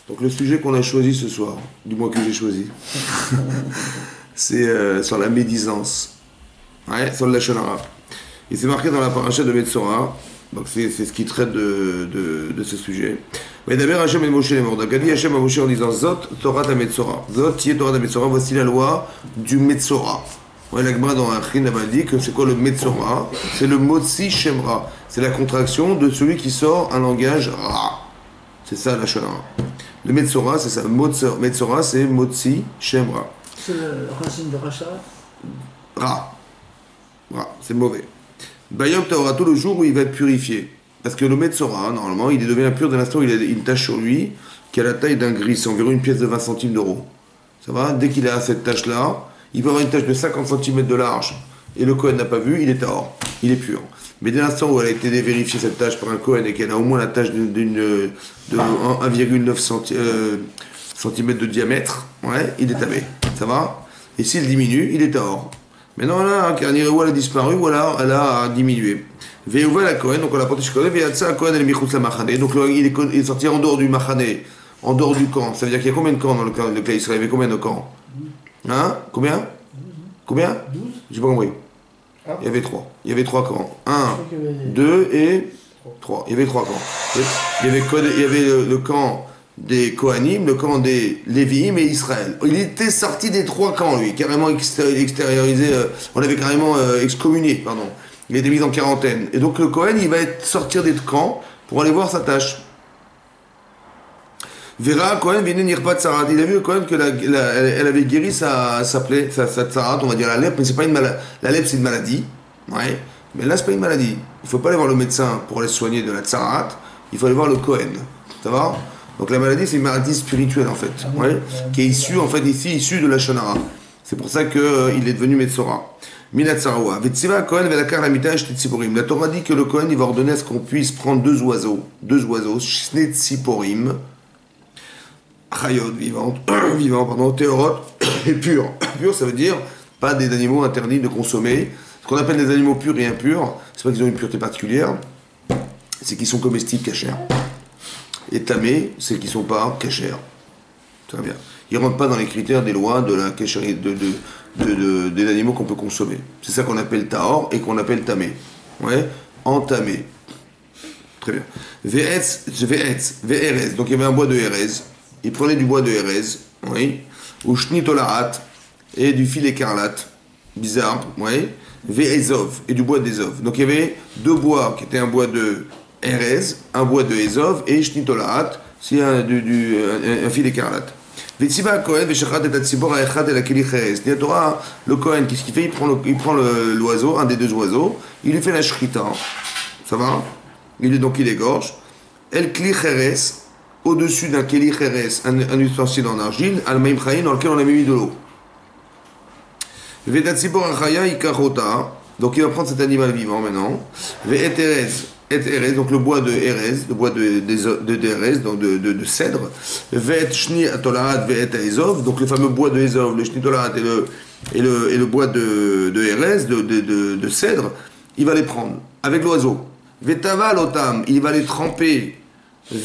Donc le sujet qu'on a choisi ce soir, du moins que j'ai choisi, c'est sur la médisance. Ouais, sur le Lachon Hara. Et c'est marqué dans la paracha de Metzora, donc c'est ce qui traite de ce sujet. Mais d'abord Hachem et Moshe les morts. Donc a dit Hachem à Moshe en disant Zot Torah ta Metzora. Zot qui est Torah ta Metzora, voici la loi du Metzora. Ouais, la Gemara dans Achin a dit que c'est quoi le Metzora? C'est le Motzi Shemra. C'est la contraction de celui qui sort un langage Ra. C'est ça la Shonara. Le Metzora, c'est ça. Metzora, c'est Motzi Shemra. C'est la racine de Racha. Ra. Ra, c'est mauvais. Bayom Taora, tout le jour où il va être purifié. Parce que le Metzora, normalement, il devient impur dès l'instant où il a une tache sur lui qui a la taille d'un gris. C'est environ une pièce de 20 centimes d'euros. Ça va? Dès qu'il a cette tache-là, il peut avoir une tache de 50 cm de large et le Kohen n'a pas vu, il est tahor. Il est pur. Mais dès l'instant où elle a été vérifiée cette tache par un Kohen et qu'elle a au moins la tache de 1,9 cm de diamètre, ouais, il est tamé. Ça va? Et s'il diminue, il est tahor. Maintenant là, ou elle a disparu ou alors elle a diminué. Ve'uva la Kohen, donc on l'a porté chez Kohen, ve'yatsa Kohen elle est michutz la machane. Donc il est sorti en dehors du machane, en dehors du camp. Ça veut dire qu'il y a combien de camps dans le camp d'Israël? Il y avait combien de camps? Hein? Combien? Combien? 12. J'ai pas compris. Ah. Il y avait trois. Il y avait trois camps. 1, 2 et 3. Il y avait trois camps. Il y avait le camp des Kohanim, le camp des Lévi'im et Israël. Il était sorti des trois camps, lui, carrément extériorisé. On l'avait carrément excommunié, pardon. Il a été mis en quarantaine. Et donc le Kohen, il va sortir des camps pour aller voir sa tâche. Vera Kohen vient Nirpat Tsarat. Il a vu Kohen qu'elle avait guéri sa plaie, sa Tsarat, on va dire la lèpre, mais c'est pas une maladie. La lèpre c'est une maladie, ouais. Mais là c'est pas une maladie. Il faut pas aller voir le médecin pour aller soigner de la Tsarat. Il faut aller voir le Kohen. Ça va? Donc la maladie c'est une maladie spirituelle en fait, ouais, qui est issue en fait issue de la Shonara. C'est pour ça que il est devenu Metzora. Minatsarawa. Vetsiva Kohen velakar la mitash tsiporim. La Torah dit que le Kohen il va ordonner à ce qu'on puisse prendre deux oiseaux, shne tsiporim. Chayot, vivant, pardon, théorot, et pur. Pur, ça veut dire pas des animaux interdits de consommer. Ce qu'on appelle des animaux purs et impurs, c'est pas qu'ils ont une pureté particulière, c'est qu'ils sont comestibles, cachers. Et tamés, c'est qu'ils sont pas cachers. Très bien. Ils rentrent pas dans les critères des lois de la cacherie, des animaux qu'on peut consommer. C'est ça qu'on appelle tahor et qu'on appelle tamé. Ouais, entamé. Très bien. Ve'erez. Donc il y avait un bois de Erez. Il prenait du bois de Erez, oui, ou shnitolarat, et du fil écarlate, bizarre, oui, ve'ezov, et du bois d'Ezov. Donc il y avait deux bois qui étaient un bois de Erez, un bois de Ezov, et shnitolarat, c'est un fil écarlate. Ve'tziba Kohen ve'shachat et atzibor ha'echad et la keli cherez. Torah, le Kohen, qu'est-ce qu'il fait? Il prend l'oiseau, un des deux oiseaux, il lui fait la shrita, ça va? Il égorge, el kli cherez, au-dessus d'un keli cheres, un ustensile en argile, al-maïm chayin, dans lequel on a mis de l'eau. Vedatzibor achaya ikarota, donc il va prendre cet animal vivant maintenant. Ve'et erez, donc le bois de Erez, le bois d'Erez, donc de cèdre. Ve'et shni atolaat ve'et ezov, donc le fameux bois de Ezov, le shni tolaat et le bois de Erez, de cèdre, il va les prendre avec l'oiseau. Ve'taval otam, il va les tremper. Il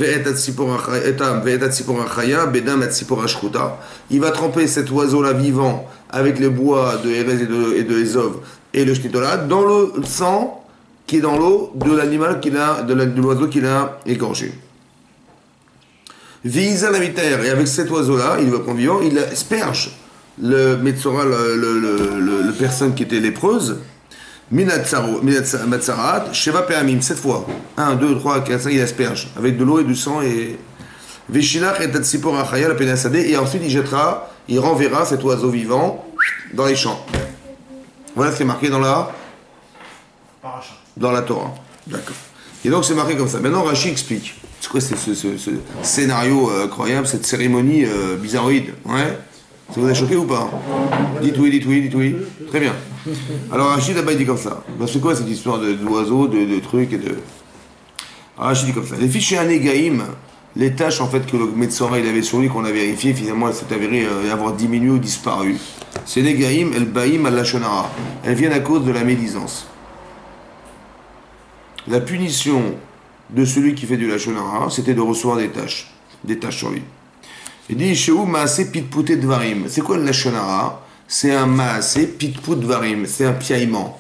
va tremper cet oiseau-là vivant avec les bois de Erez et de Ezov et le shnitolat dans le sang qui est dans l'eau de l'animal de l'oiseau qu'il a égorgé. Et avec cet oiseau-là, il va prendre vivant, il asperge le Metzora, le personne qui était lépreuse. Matzarat, Sheva Peamim, 7 fois. 1, 2, 3, 4, 5, il asperge. Avec de l'eau et du sang et. Veshilach et Tatsipor Achaya, la Pénasadé, et ensuite il renverra cet oiseau vivant dans les champs. Voilà ce qui est marqué dans la Torah. D'accord. Et donc c'est marqué comme ça. Maintenant Rashi explique. C'est quoi ce scénario incroyable, cette cérémonie bizarroïde? Ouais? Ça vous a choqué ou pas? Dites oui. Très bien. Alors Rachid là-bas il dit comme ça. Ben, c'est quoi cette histoire d'oiseaux, de trucs et de. Alors Rachid dit comme ça. Les fichiers anégaïm, les tâches en fait que le Metzora il avait sur lui, qu'on a vérifié, finalement elles s'est avérées avoir diminué ou disparu. C'est négaïm, el baïm al lachonara. Elles viennent à cause de la médisance. La punition de celui qui fait du lachonara, c'était de recevoir des tâches sur lui. Il dit Shehu Maaseh Pitputé Dvarim. C'est quoi le Lashon Hara? C'est un Maaseh Pitput Dvarim. C'est un piaillement.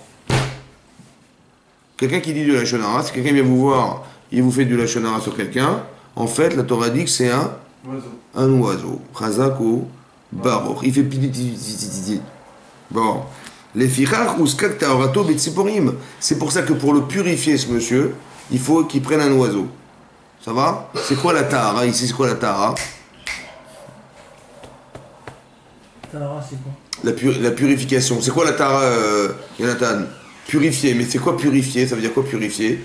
Quelqu'un qui dit du Lashon Hara, si quelqu'un vient vous voir, il vous fait du Lashon Hara sur quelqu'un, en fait, la Torah dit que c'est un oiseau. Chazak ou Baruch. Il fait piti. Bon. Les fichach ou skak taorato betsiporim. C'est pour ça que pour le purifier, ce monsieur, il faut qu'il prenne un oiseau. Ça va? C'est quoi la tahara? Ici, c'est quoi la tahara? Tahara, c'est quoi? La purification. C'est quoi la tahara, Jonathan? Purifier. Mais c'est quoi purifier? Ça veut dire quoi purifier?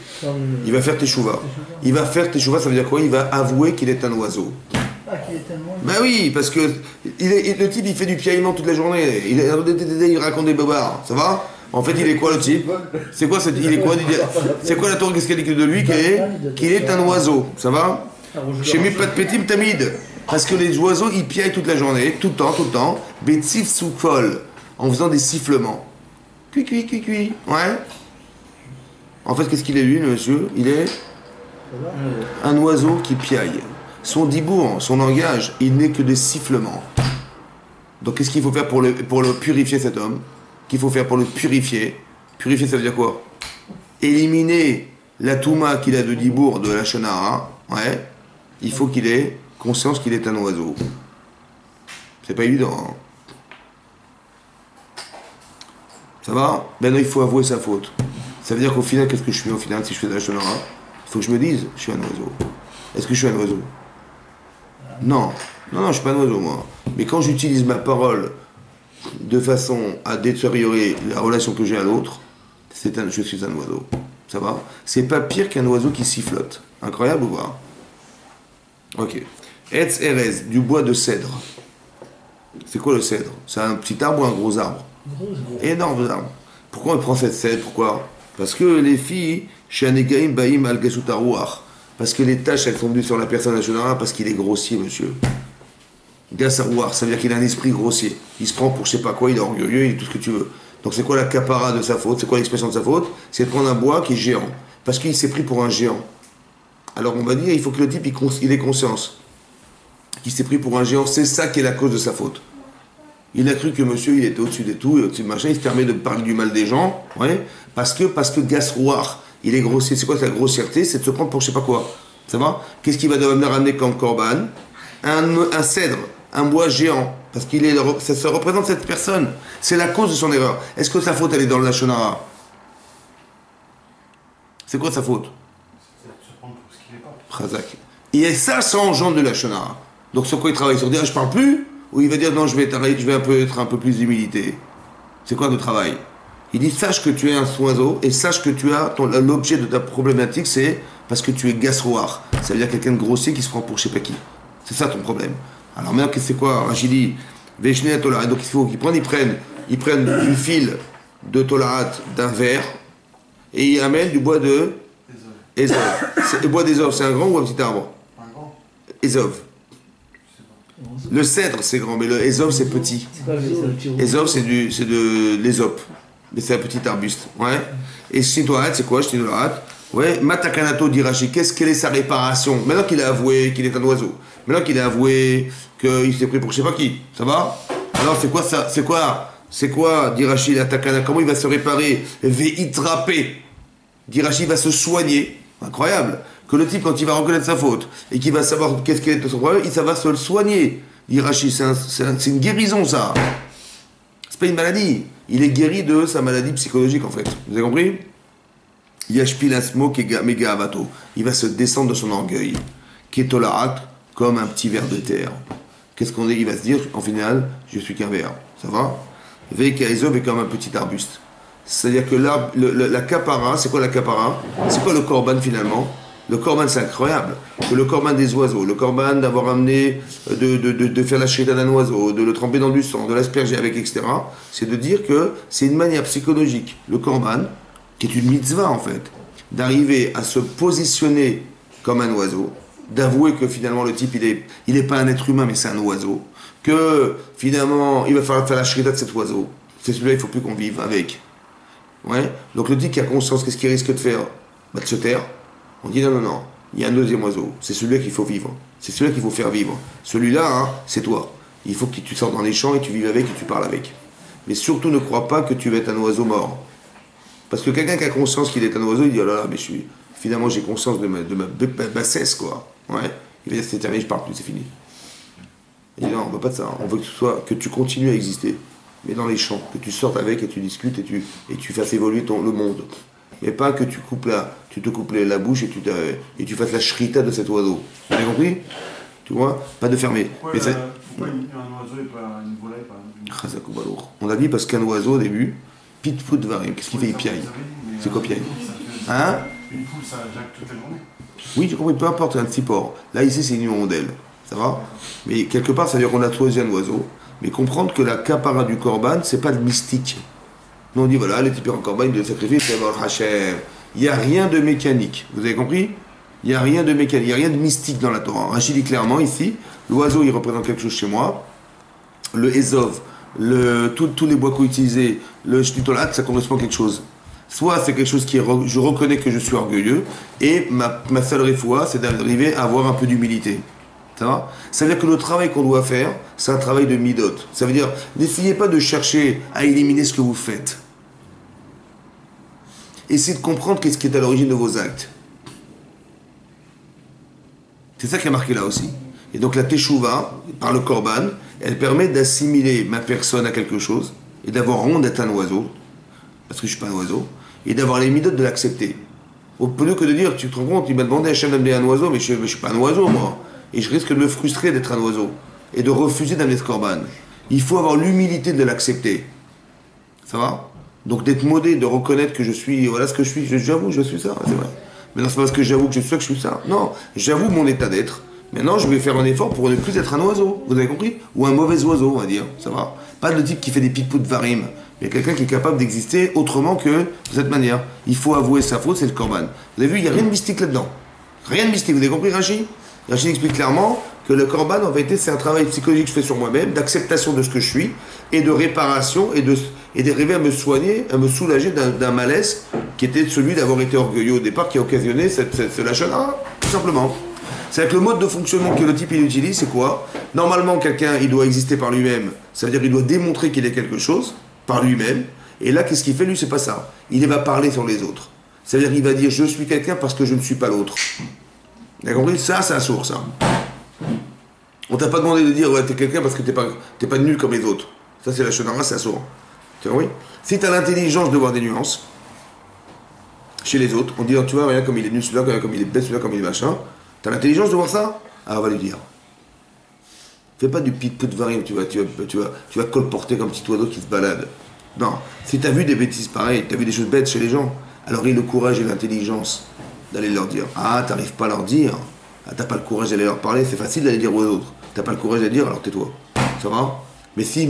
Il va faire teshuva. Il va faire teshuva, ça veut dire quoi? Il va avouer qu'il est un oiseau. Ah, qu'il est tellement... Ben oui, parce que le type, il fait du piaillement toute la journée. Il raconte des bobards. Ça va? En fait, il est quoi le type? C'est quoi il est quoi? C'est quoi la Torah? Qu'est-ce qu'elle dit de lui? Qu'il est un oiseau. Ça va? Chez mes pas de pétim tamid. Parce que les oiseaux, ils piaillent toute la journée, tout le temps. Betsif sous col, en faisant des sifflements. Cui. Ouais. En fait, qu'est-ce qu'il est lui, le monsieur? Il est un oiseau qui piaille. Son dibour, son langage, il n'est que des sifflements. Donc qu'est-ce qu'il faut faire pour le purifier, cet homme? Qu'il faut faire pour le purifier? Purifier, ça veut dire quoi? Éliminer la touma qu'il a de dibour, de la shonara. Ouais. Il faut qu'il ait conscience qu'il est un oiseau. C'est pas évident. Hein. Ça va? Ben non, il faut avouer sa faute. Ça veut dire qu'au final, qu'est-ce que je fais au final si je fais de la shonara? Il faut que je me dise, je suis un oiseau. Est-ce que je suis un oiseau? Non, je suis pas un oiseau, moi. Mais quand j'utilise ma parole de façon à détériorer la relation que j'ai à l'autre, je suis un oiseau. Ça va? C'est pas pire qu'un oiseau qui sifflote. Incroyable ou pas? Ok. Etz Erez, du bois de cèdre. C'est quoi le cèdre? C'est un petit arbre ou un gros arbre? Énorme arbre. Pourquoi on prend cette cèdre? Pourquoi? Parce que les filles, chez Anegaim Baim al Gesutarouach. Parce que les tâches, elles sont venues sur la personne nationale parce qu'il est grossier, monsieur. Gassarouar, ça veut dire qu'il a un esprit grossier. Il se prend pour je sais pas quoi, il est orgueilleux, il est tout ce que tu veux. Donc c'est quoi la capara de sa faute? C'est quoi l'expression de sa faute? C'est de prendre un bois qui est géant. Parce qu'il s'est pris pour un géant. Alors on va dire, il faut que le type, il ait conscience qu'il s'est pris pour un géant. C'est ça qui est la cause de sa faute. Il a cru que monsieur, il était au-dessus de tout, et au-dessus de machin, il se permet de parler du mal des gens, ouais, parce que Gasrouar, il est grossier. C'est quoi sa grossièreté? C'est de se prendre pour je sais pas quoi. Ça va? Qu'est-ce qu'il va devenir ramener comme korban? Un cèdre, un bois géant. Parce ça se représente cette personne. C'est la cause de son erreur. Est-ce que sa faute, elle est dans le Lashon Hara? C'est quoi sa faute? C'est de se prendre pour ce qu'il n'est pas. Chazak. Et ça engendre de la Lashon Hara. Donc sur quoi il travaille? Sur dire je parle plus? Ou il va dire non, je vais être un peu plus d'humilité? C'est quoi le travail? Il dit sache que tu es un oiseau et sache que tu as l'objet de ta problématique, c'est parce que tu es gasroar. Ça veut dire quelqu'un de grossier qui se prend pour je sais pas qui. C'est ça ton problème. Alors maintenant, c'est quoi? Rachid dit Veshne Tolara. Donc il faut qu'ils prennent du fil de Tolarat d'un verre et ils amènent du bois de Ezov. Le bois d'Ezov, c'est un grand ou un petit arbre? Un grand. Ezov. Le cèdre, c'est grand, mais le Ezov, c'est petit. Ezov, c'est de l'Ésope. Mais c'est un petit arbuste. Ouais. Et Shintorat, c'est quoi? Shintorat. Ouais. Matakanato dit Rashi. Quelle est sa réparation? Maintenant qu'il a avoué qu'il est un oiseau. Maintenant qu'il a avoué qu'il s'est pris pour je sais pas qui. Ça va? Alors, c'est quoi ça? C'est quoi, dit Rashi, la takana? Comment il va se réparer? Veitraper. Dit Rashi, il va se soigner. Incroyable. Que le type, quand il va reconnaître sa faute et qu'il va savoir qu'est-ce qu'il est son problème, ça va se le soigner. Dit Rashi, c'est une guérison, ça. C'est pas une maladie. Il est guéri de sa maladie psychologique, en fait. Vous avez compris? Yashpilasmo mega avato. Il va se descendre de son orgueil. Ketolarat, comme un petit ver de terre. Qu'est-ce qu'on dit? Il va se dire, en final, je suis qu'un ver. Ça va? Veikaezov est comme un petit arbuste. C'est-à-dire que la kapara, c'est quoi la kapara? C'est quoi le korban finalement? Le korban, c'est incroyable. Que le korban des oiseaux, le korban d'avoir amené, de faire la shrita d'un oiseau, de le tremper dans du sang, de l'asperger avec, etc. C'est de dire que c'est une manière psychologique, le korban, qui est une mitzvah en fait, d'arriver à se positionner comme un oiseau, d'avouer que finalement le type, il est pas un être humain, mais c'est un oiseau, que finalement, il va falloir faire la shrita de cet oiseau. C'est celui-là, il ne faut plus qu'on vive avec. Ouais. Donc le type qui a conscience, qu'est-ce qu'il risque de faire? De se taire. On dit non, il y a un deuxième oiseau, c'est celui-là qu'il faut vivre. C'est celui-là qu'il faut faire vivre. Celui-là, hein, c'est toi. Il faut que tu sortes dans les champs et tu vives avec et tu parles avec. Mais surtout ne crois pas que tu vas être un oiseau mort. Parce que quelqu'un qui a conscience qu'il est un oiseau, il dit oh là là, mais finalement j'ai conscience de ma bassesse, quoi. Ouais. Il va dire c'est terminé, je parle plus, c'est fini. Il dit non, on veut pas de ça. On veut que tu continues à exister. Mais dans les champs, que tu sortes avec et tu discutes et tu fasses évoluer le monde. Mais pas que tu te coupes la bouche et tu fasses la shrita de cet oiseau. Vous avez compris? Tu vois? Pas de fermer. Pourquoi, Mais pourquoi un oiseau et pas une volaille, par exemple? On a dit parce qu'un oiseau au début, pit foot varie. Qu'est-ce qu'il fait? Il piaille. C'est quoi piaille? Hein? Une poule, ça jacle toute la journée. Oui, j'ai compris, peu importe, c'est un petit porc. Là, ici, c'est une hirondelle. Ça va? Mais quelque part, ça veut dire qu'on a choisi un oiseau. Mais comprendre que la capara du corban, c'est pas le mystique. Nous, on dit, voilà, les types en corban, ils le sacrifient, c'est Baruch Hashem. Il n'y a rien de mécanique. Vous avez compris? Il n'y a rien de mécanique, il n'y a rien de mystique dans la Torah. Rachid dit clairement ici, l'oiseau, il représente quelque chose chez moi. Le Ezov, tous les bois utilisés, le Shnitolat, ça correspond à quelque chose. Soit c'est quelque chose je reconnais que je suis orgueilleux, et ma seule réfoua, c'est d'arriver à avoir un peu d'humilité. Ça va? Ça veut dire que le travail qu'on doit faire, c'est un travail de midot. Ça veut dire, n'essayez pas de chercher à éliminer ce que vous faites. Essayez de comprendre qu'est-ce qui est à l'origine de vos actes. C'est ça qui est marqué là aussi. Et donc la teshuva, par le korban, elle permet d'assimiler ma personne à quelque chose, et d'avoir honte d'être un oiseau, parce que je ne suis pas un oiseau, et d'avoir les midotes de l'accepter. Au lieu que de dire, tu te rends compte, il m'a demandé à Hachem d'amener un oiseau, mais je ne suis pas un oiseau, moi. Et je risque de me frustrer d'être un oiseau, et de refuser d'amener ce korban. Il faut avoir l'humilité de l'accepter. Ça va? Donc d'être modé, de reconnaître que je suis, voilà ce que je suis, j'avoue, je suis ça, c'est vrai. Mais non, c'est pas parce que j'avoue que je suis ça que je suis ça. Non, j'avoue mon état d'être. Maintenant, je vais faire un effort pour ne plus être un oiseau. Vous avez compris? Ou un mauvais oiseau, on va dire. Ça va? Pas le type qui fait des pic-pouts de varim. Mais quelqu'un qui est capable d'exister autrement que de cette manière. Il faut avouer sa faute, c'est le korban. Vous avez vu, il n'y a rien de mystique là-dedans. Rien de mystique. Vous avez compris, Rachid? Rachid explique clairement que le korban, en vérité, c'est un travail psychologique que je fais sur moi-même, d'acceptation de ce que je suis, et de réparation, et d'arriver à me soigner, à me soulager d'un malaise qui était celui d'avoir été orgueilleux au départ, qui a occasionné ce lâche-là, tout simplement. C'est-à-dire que le mode de fonctionnement que le type il utilise, c'est quoi? Normalement, quelqu'un, il doit exister par lui-même, ça veut dire qu'il doit démontrer qu'il est quelque chose, par lui-même, et là, qu'est-ce qu'il fait? Lui, c'est pas ça. Il va parler sur les autres. C'est-à-dire qu'il va dire, je suis quelqu'un parce que je ne suis pas l'autre. Vous avez compris? Ça, c'est un sourd, ça. On t'a pas demandé de dire, ouais, t'es quelqu'un parce que t'es pas nul comme les autres. Ça, c'est la shonara, c'est un sourd. Tu vois, oui? Si t'as l'intelligence de voir des nuances, chez les autres, on dit, tu vois, regarde comme il est nul, celui-là, regarde comme il est bête, celui-là, comme il est machin. T'as l'intelligence de voir ça? Ah, on va lui dire. Fais pas du pit-put varim, tu vas colporter comme petit oiseau qui se balade. Non. Si t'as vu des bêtises pareilles, t'as vu des choses bêtes chez les gens, alors il y a le courage et l'intelligence d'aller leur dire. Ah, t'arrives pas à leur dire. Ah, t'as pas le courage d'aller leur parler, c'est facile d'aller dire aux autres. T'as pas le courage d'aller dire, alors tais-toi. Ça va? Mais si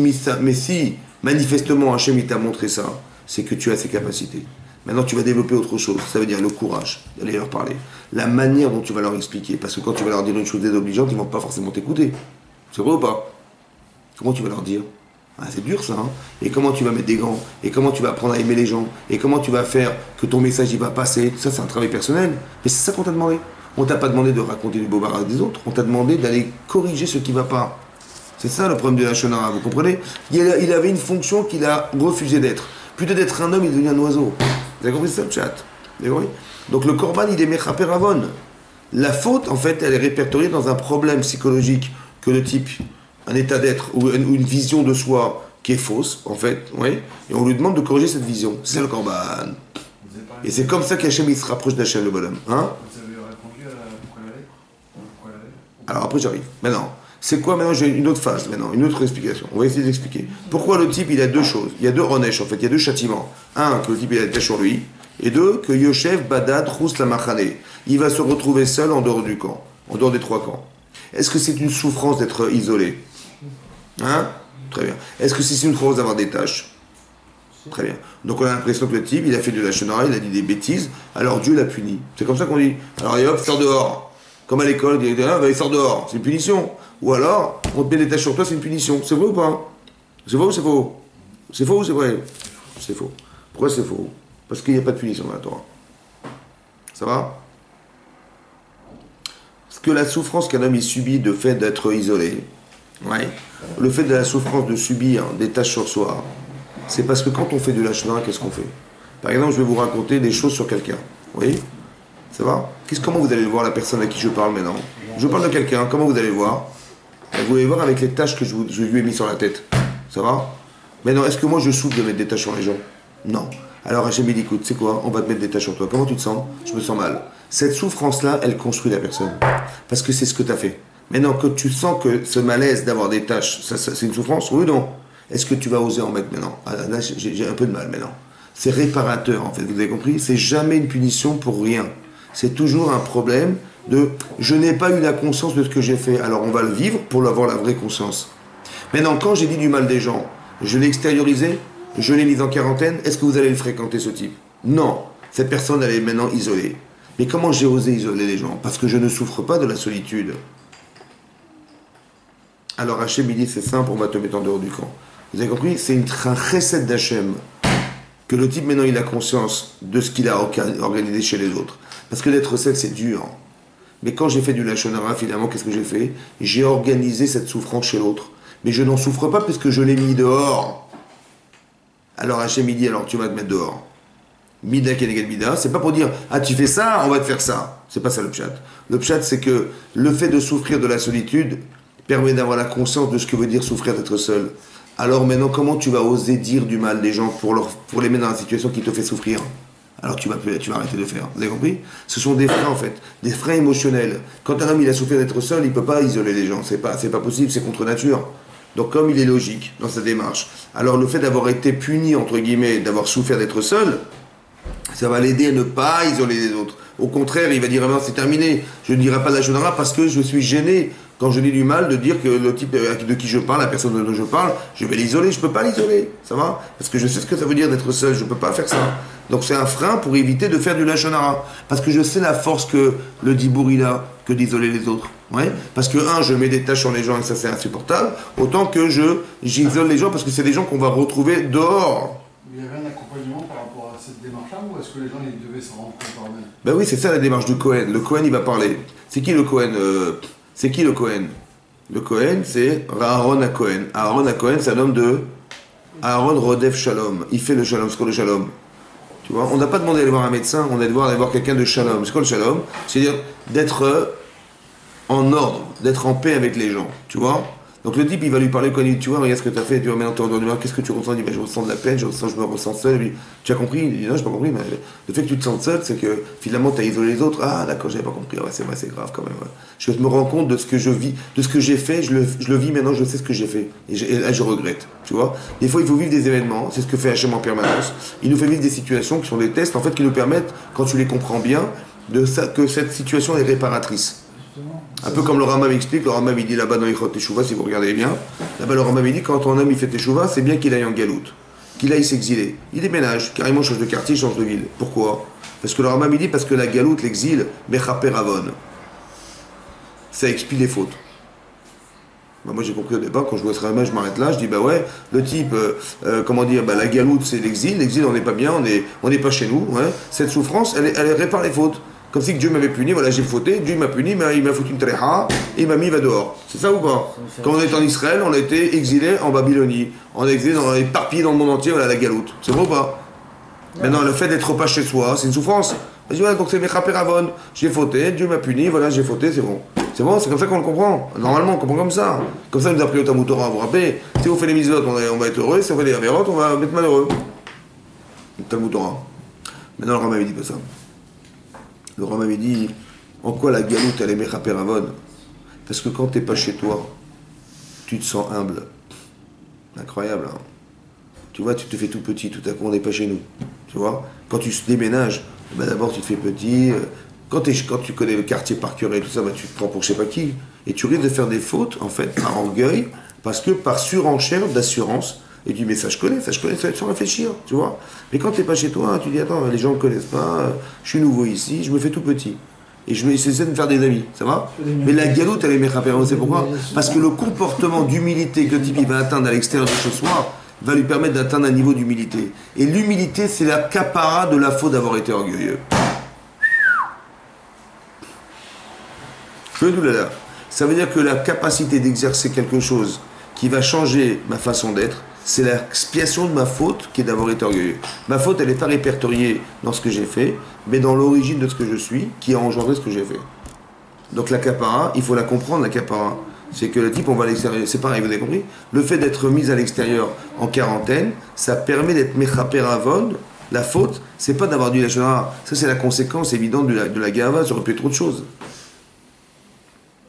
manifestement Hachem il t'a montré ça, c'est que tu as ces capacités. Maintenant, tu vas développer autre chose. Ça veut dire le courage d'aller leur parler. La manière dont tu vas leur expliquer. Parce que quand tu vas leur dire une chose désobligeante, ils ne vont pas forcément t'écouter. C'est vrai ou pas? Comment tu vas leur dire? Ah, c'est dur ça. Hein? Et comment tu vas mettre des gants? Et comment tu vas apprendre à aimer les gens? Et comment tu vas faire que ton message il va passer? Ça, c'est un travail personnel. Mais c'est ça qu'on t'a demandé. On t'a pas demandé de raconter du bobard des autres. On t'a demandé d'aller corriger ce qui ne va pas. C'est ça le problème de la shonara, vous comprenez? Il avait une fonction qu'il a refusé d'être. Plutôt d'être un homme, il est devenu un oiseau. Vous avez compris ça, le chat? Vous avez compris? Donc le korban, il est mechaperavon. La faute, en fait, elle est répertoriée dans un problème psychologique que le type, un état d'être ou une vision de soi qui est fausse, en fait, oui. Et on lui demande de corriger cette vision. C'est le korban. Et c'est comme ça qu'Hachem, il se rapproche d'Hachem, le bonhomme. Hein? Vous avez répondu à pourquoi elle allait? Alors après, j'arrive. Maintenant, c'est quoi maintenant? J'ai une autre phase, maintenant, une autre explication. On va essayer d'expliquer. Pourquoi le type, il a deux choses? Il y a deux onesh, en fait, il y a deux châtiments. Un, que le type, il a été sur lui. Et deux, que Yoshev, Badad, Rous, la Machane. Il va se retrouver seul en dehors du camp, en dehors des trois camps. Est-ce que c'est une souffrance d'être isolé? Hein? Très bien. Est-ce que c'est une souffrance d'avoir des tâches? Très bien. Donc on a l'impression que le type, il a fait de la chenara, il a dit des bêtises, alors Dieu l'a puni. C'est comme ça qu'on dit. Alors hop, sors dehors. Comme à l'école, il dit, ah, bah, il sort dehors, c'est une punition. Ou alors, on te met des tâches sur toi, c'est une punition. C'est vrai ou pas? C'est vrai ou c'est faux? C'est faux ou c'est vrai? C'est faux. Pourquoi c'est faux? Parce qu'il n'y a pas de punition dans la Torah. Ça va? Parce que la souffrance qu'un homme il subit de fait d'être isolé, ouais, le fait de la souffrance de subir des tâches sur soi, c'est parce que quand on fait du lâche hara, qu'est-ce qu'on fait? Par exemple, je vais vous raconter des choses sur quelqu'un. Oui? Ça va? Comment vous allez le voir, la personne à qui je parle maintenant? Je parle de quelqu'un, comment vous allez le voir? Vous allez voir avec les tâches que je lui ai mis sur la tête. Ça va? Maintenant, est-ce que moi je souffre de mettre des tâches sur les gens? Non. Alors Hachem il dit, écoute, c'est quoi? On va te mettre des tâches sur toi. Comment tu te sens? Je me sens mal. Cette souffrance-là, elle construit la personne. Parce que c'est ce que tu as fait. Maintenant, que tu sens que ce malaise d'avoir des tâches, c'est une souffrance? Oui ou non? Est-ce que tu vas oser en mettre maintenant? Là, j'ai un peu de mal maintenant. C'est réparateur, en fait. Vous avez compris? C'est jamais une punition pour rien. C'est toujours un problème de je n'ai pas eu la conscience de ce que j'ai fait. Alors on va le vivre pour avoir la vraie conscience. Maintenant, quand j'ai dit du mal des gens, je l'ai extériorisé, je l'ai mis en quarantaine, est-ce que vous allez le fréquenter, ce type? Non. Cette personne, elle est maintenant isolée. Mais comment j'ai osé isoler les gens? Parce que je ne souffre pas de la solitude. Alors Hachem, il dit, c'est simple, on va te mettre en dehors du camp. Vous avez compris? C'est un chesed d'Hachem. Que le type, maintenant, il a conscience de ce qu'il a organisé chez les autres. Parce que d'être seul, c'est dur. Mais quand j'ai fait du lashon hara, finalement, qu'est-ce que j'ai fait? J'ai organisé cette souffrance chez l'autre. Mais je n'en souffre pas puisque je l'ai mis dehors. Alors Hachem, il dit, alors tu vas te mettre dehors. Mida keneged mida, c'est pas pour dire, ah tu fais ça, on va te faire ça. C'est pas ça le pshat. Le pshat, c'est que le fait de souffrir de la solitude permet d'avoir la conscience de ce que veut dire souffrir d'être seul. Alors maintenant, comment tu vas oser dire du mal des gens pour les mettre dans la situation qui te fait souffrir? Alors tu vas arrêter de faire. Vous avez compris? Ce sont des freins en fait, des freins émotionnels. Quand un homme il a souffert d'être seul, il ne peut pas isoler les gens. C'est pas possible, c'est contre nature. Donc comme il est logique dans sa démarche, alors le fait d'avoir été puni, entre guillemets, d'avoir souffert d'être seul, ça va l'aider à ne pas isoler les autres. Au contraire, il va dire, ah non, c'est terminé, je ne dirai pas de la chose parce que je suis gêné. Quand je dis du mal, de dire que le type de qui je parle, la personne dont je parle, je vais l'isoler, je ne peux pas l'isoler, ça va? Parce que je sais ce que ça veut dire d'être seul, je ne peux pas faire ça. Donc c'est un frein pour éviter de faire du lashon hara. Parce que je sais la force que le dibour il a, que d'isoler les autres. Ouais? Parce que, je mets des tâches sur les gens et ça c'est insupportable, autant que j'isole les gens parce que c'est des gens qu'on va retrouver dehors. Il y avait un accompagnement par rapport à cette démarche-là ou est-ce que les gens ils devaient s'en rendre compte par eux-mêmes? Ben oui, c'est ça la démarche du Cohen. Le Cohen il va parler. C'est qui le Cohen C'est qui le Cohen? Le Cohen, c'est Aaron à Cohen. Aaron à Cohen, c'est un homme de Aaron Rodef Shalom. Il fait le Shalom. C'est quoi le Shalom? Tu vois, on n'a pas demandé d'aller voir un médecin, on a demandé d'aller voir quelqu'un de Shalom. C'est quoi le Shalom? C'est-à-dire d'être en ordre, d'être en paix avec les gens. Tu vois? Donc le type, il va lui parler quand il dit, tu vois, regarde ce que tu as fait, tu vois, maintenant tu es en dehors du mal, qu'est-ce que tu ressens? Il dit, ben, je ressens de la peine, je me ressens seul. Il dit, tu as compris? Il dit, non, je n'ai pas compris, mais le fait que tu te sentes seul, c'est que finalement tu as isolé les autres. Ah, d'accord, j'avais pas compris. Ouais, c'est vrai, c'est grave quand même. Ouais. Je me rends compte de ce que je vis, de ce que j'ai fait, je le vis maintenant, je sais ce que j'ai fait. Et là, je regrette. Tu vois? Des fois, il faut vivre des événements, c'est ce que fait Hachem en permanence. Il nous fait vivre des situations qui sont des tests, en fait, qui nous permettent, quand tu les comprends bien, que cette situation est réparatrice. Un peu comme le Rambam explique, le Rambam il dit là-bas dans Ichot Teshuvah, si vous regardez bien, là-bas le Rambam il dit quand un homme il fait Teshuvah, c'est bien qu'il aille en galoute, qu'il aille s'exiler. Il déménage, carrément change de quartier, change de ville. Pourquoi? Parce que le Rambam il dit parce que la galoute, l'exil, Mechaper Avon, ça expie les fautes. Bah moi j'ai compris au départ, quand je vois ce Rambam, je m'arrête là, je dis bah ouais, le type, la galoute c'est l'exil on n'est pas bien, on n'est pas chez nous, ouais. Cette souffrance, elle répare les fautes. Comme si Dieu m'avait puni, voilà, j'ai fauté, Dieu m'a puni, il m'a foutu une tréha, et il m'a mis va dehors. C'est ça ou pas? Quand on est en Israël, on a été exilé en Babylonie. On est exilé, éparpillé dans le monde entier, voilà la galoute. C'est vrai ou pas? Maintenant, le fait d'être pas chez soi, c'est une souffrance. Je dis, voilà, donc c'est Mechaper Avon. J'ai fauté, Dieu m'a puni, voilà, j'ai fauté, c'est bon. C'est bon, c'est comme ça qu'on le comprend. Normalement, on comprend comme ça. Comme ça, il nous a pris au Talmud Torah. Vous vous rappelez? Si on fait les mitzvot, on va être heureux. Si on fait les avérotes, on va être malheureux. Le Talmud Torah. Maintenant, le Rambam dit pas ça. Le Rambam avait dit, en quoi la galoute elle est Mechaper Avon? Parce que quand tu n'es pas chez toi, tu te sens humble. Incroyable, hein? Tu vois, tu te fais tout petit, tout à coup on n'est pas chez nous. Tu vois? Quand tu déménages, d'abord tu te fais petit. Quand tu connais le quartier par cœur et tout ça, tu te prends pour je sais pas qui. Et tu risques de faire des fautes, en fait, par orgueil, parce que par surenchère d'assurance. Et tu dis, mais ça je connais, sans réfléchir, tu vois. Mais quand tu n'es pas chez toi, tu dis, attends, les gens ne me connaissent pas, je suis nouveau ici, je me fais tout petit. Et je essaie de me faire des amis, ça va? Mais la galoute, elle est Mechaper Avon, c'est pourquoi? Parce que le comportement d'humilité que le type va atteindre à l'extérieur de chez soi va lui permettre d'atteindre un niveau d'humilité. Et l'humilité, c'est la capara de la faute d'avoir été orgueilleux. Ça veut dire que la capacité d'exercer quelque chose qui va changer ma façon d'être, c'est l'expiation de ma faute qui est d'avoir été orgueilleux. Ma faute, elle n'est pas répertoriée dans ce que j'ai fait, mais dans l'origine de ce que je suis, qui a engendré ce que j'ai fait. Donc la capara, il faut la comprendre, la capara. C'est que le type, on va à l'extérieur. C'est pareil, vous avez compris? Le fait d'être mis à l'extérieur en quarantaine, ça permet d'être mechaper avon. La faute, c'est pas d'avoir du lachonara. Ça, c'est la conséquence évidente de la gava. Ça aurait pu être autre chose.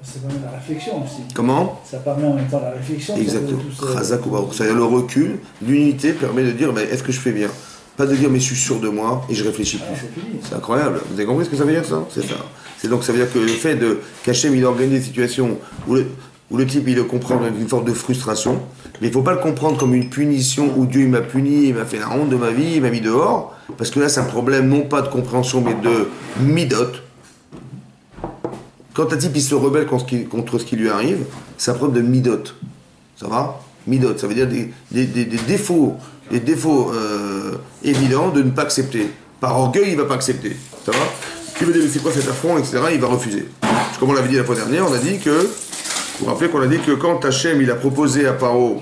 Ça permet la réflexion aussi. Comment? Ça permet en même temps la réflexion. Exactement. C'est-à-dire le recul, l'unité permet de dire, est-ce que je fais bien? Pas de dire, mais je suis sûr de moi et je réfléchis plus. C'est incroyable. Vous avez compris ce que ça veut dire, ça? C'est ça. Donc ça veut dire que le fait qu'Hachem il organise des situations où le type il le comprend avec une forme de frustration, mais il ne faut pas le comprendre comme une punition où Dieu il m'a puni, il m'a fait la honte de ma vie, il m'a mis dehors, parce que là c'est un problème non pas de compréhension mais de midot. Quand un type il se rebelle contre ce qui lui arrive, c'est un problème de midot. Ça va? Midot, ça veut dire des défauts, évidents de ne pas accepter. Par orgueil, il ne va pas accepter. Ça va? Il veut dire c'est quoi cet affront, etc. Il va refuser. Comme on l'avait dit la fois dernière, on a dit que, vous vous rappelez qu'on a dit que quand Hachem il a proposé à Paro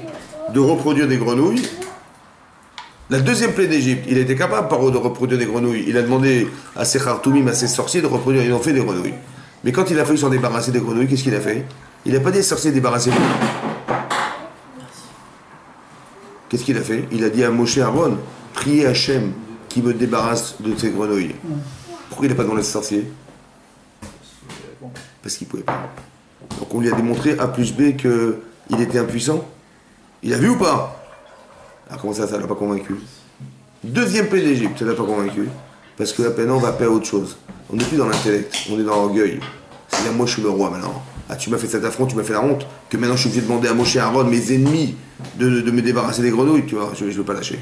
de reproduire des grenouilles, la deuxième plaie d'Égypte, il était capable, Paro, de reproduire des grenouilles. Il a demandé à ses Khartoumim, à ses sorciers de reproduire, ils ont fait des grenouilles. Mais quand il a fallu s'en débarrasser des grenouilles, qu'est-ce qu'il a fait? Il n'a pas dit aux sorciers débarrasser-vous. Qu'est-ce qu'il a fait? Il a dit à Moshe Aaron, priez Hachem qui me débarrasse de ces grenouilles. Pourquoi il n'a pas demandé aux sorciers? Parce qu'il ne pouvait pas. Donc on lui a démontré A plus B qu'il était impuissant. Il a vu ou pas? Alors comment ça ne l'a pas convaincu? Deuxième plaie d'Égypte, ça ne l'a pas convaincu. Parce que maintenant on va faire autre chose. On n'est plus dans l'intellect, on est dans l'orgueil. C'est-à-dire moi je suis le roi maintenant. Ah tu m'as fait cet affront, tu m'as fait la honte, que maintenant je suis obligé de demander à Moshe Aaron, mes ennemis, de me débarrasser des grenouilles, tu vois, je ne veux pas lâcher.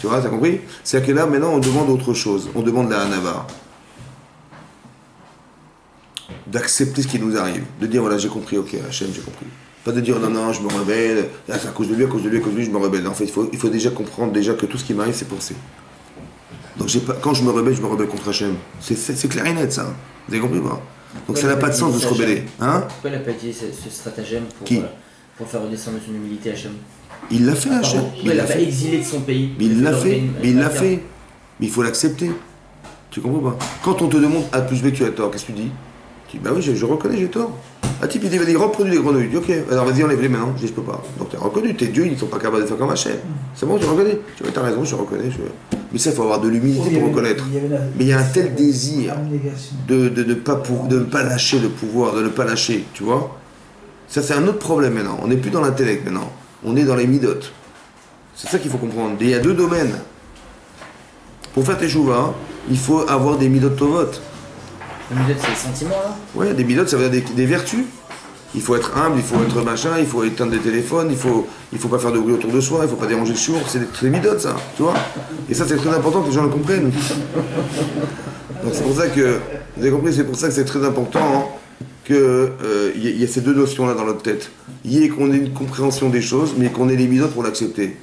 Tu vois, t'as compris? C'est-à-dire que là maintenant on demande autre chose, on demande la Hanava. D'accepter ce qui nous arrive, de dire voilà j'ai compris, ok Hachem j'ai compris. Pas de dire non je me rebelle, c'est à cause de lui, je me rebelle. En fait il faut déjà comprendre que tout ce qui m'arrive c'est pensé. Donc quand je me rebelle contre Hachem. C'est clair et net ça. Vous avez compris pas? Donc ça n'a pas de sens de se rebeller. Hein? Pourquoi il n'a pas utilisé ce stratagème pour faire redescendre son humilité à Hachem? Il l'a fait Hachem. Il l'a pas exilé de son pays. Mais il l'a fait. Mais il faut l'accepter. Tu comprends pas? Quand on te demande A plus B tu as tort, qu'est-ce que tu dis? Tu dis bah oui je reconnais j'ai tort. Un type il dit vas-y reproduis les grenouilles. Tu dis ok alors vas-y enlève-les maintenant. Je dis je peux pas. Donc tu as reconnu, tes dieux ils sont pas capables de faire comme Hachem. C'est bon tu reconnais. Tu vois t'as raison je reconnais. Mais ça il faut avoir de l'humilité pour reconnaître. Mais il y a un tel désir de ne pas lâcher le pouvoir, de ne pas lâcher, tu vois. Ça c'est un autre problème maintenant. On n'est plus dans l'intellect maintenant. On est dans les midotes. C'est ça qu'il faut comprendre. Et il y a deux domaines. Pour faire tes chouvas, il faut avoir des midotes tovot. Les midotes, c'est les sentiments là? Ouais, des midotes, ça veut dire des vertus. Il faut être humble, il faut être machin, il faut éteindre des téléphones, il faut pas faire de bruit autour de soi, il faut pas déranger le sourd, c'est des midotes ça, tu vois. Et ça c'est très important que les gens le comprennent. Donc c'est pour ça que, vous avez compris, c'est pour ça que c'est très important qu'il y a ces deux notions là dans notre tête. Il y ait qu'on ait une compréhension des choses, mais qu'on ait les midotes pour l'accepter.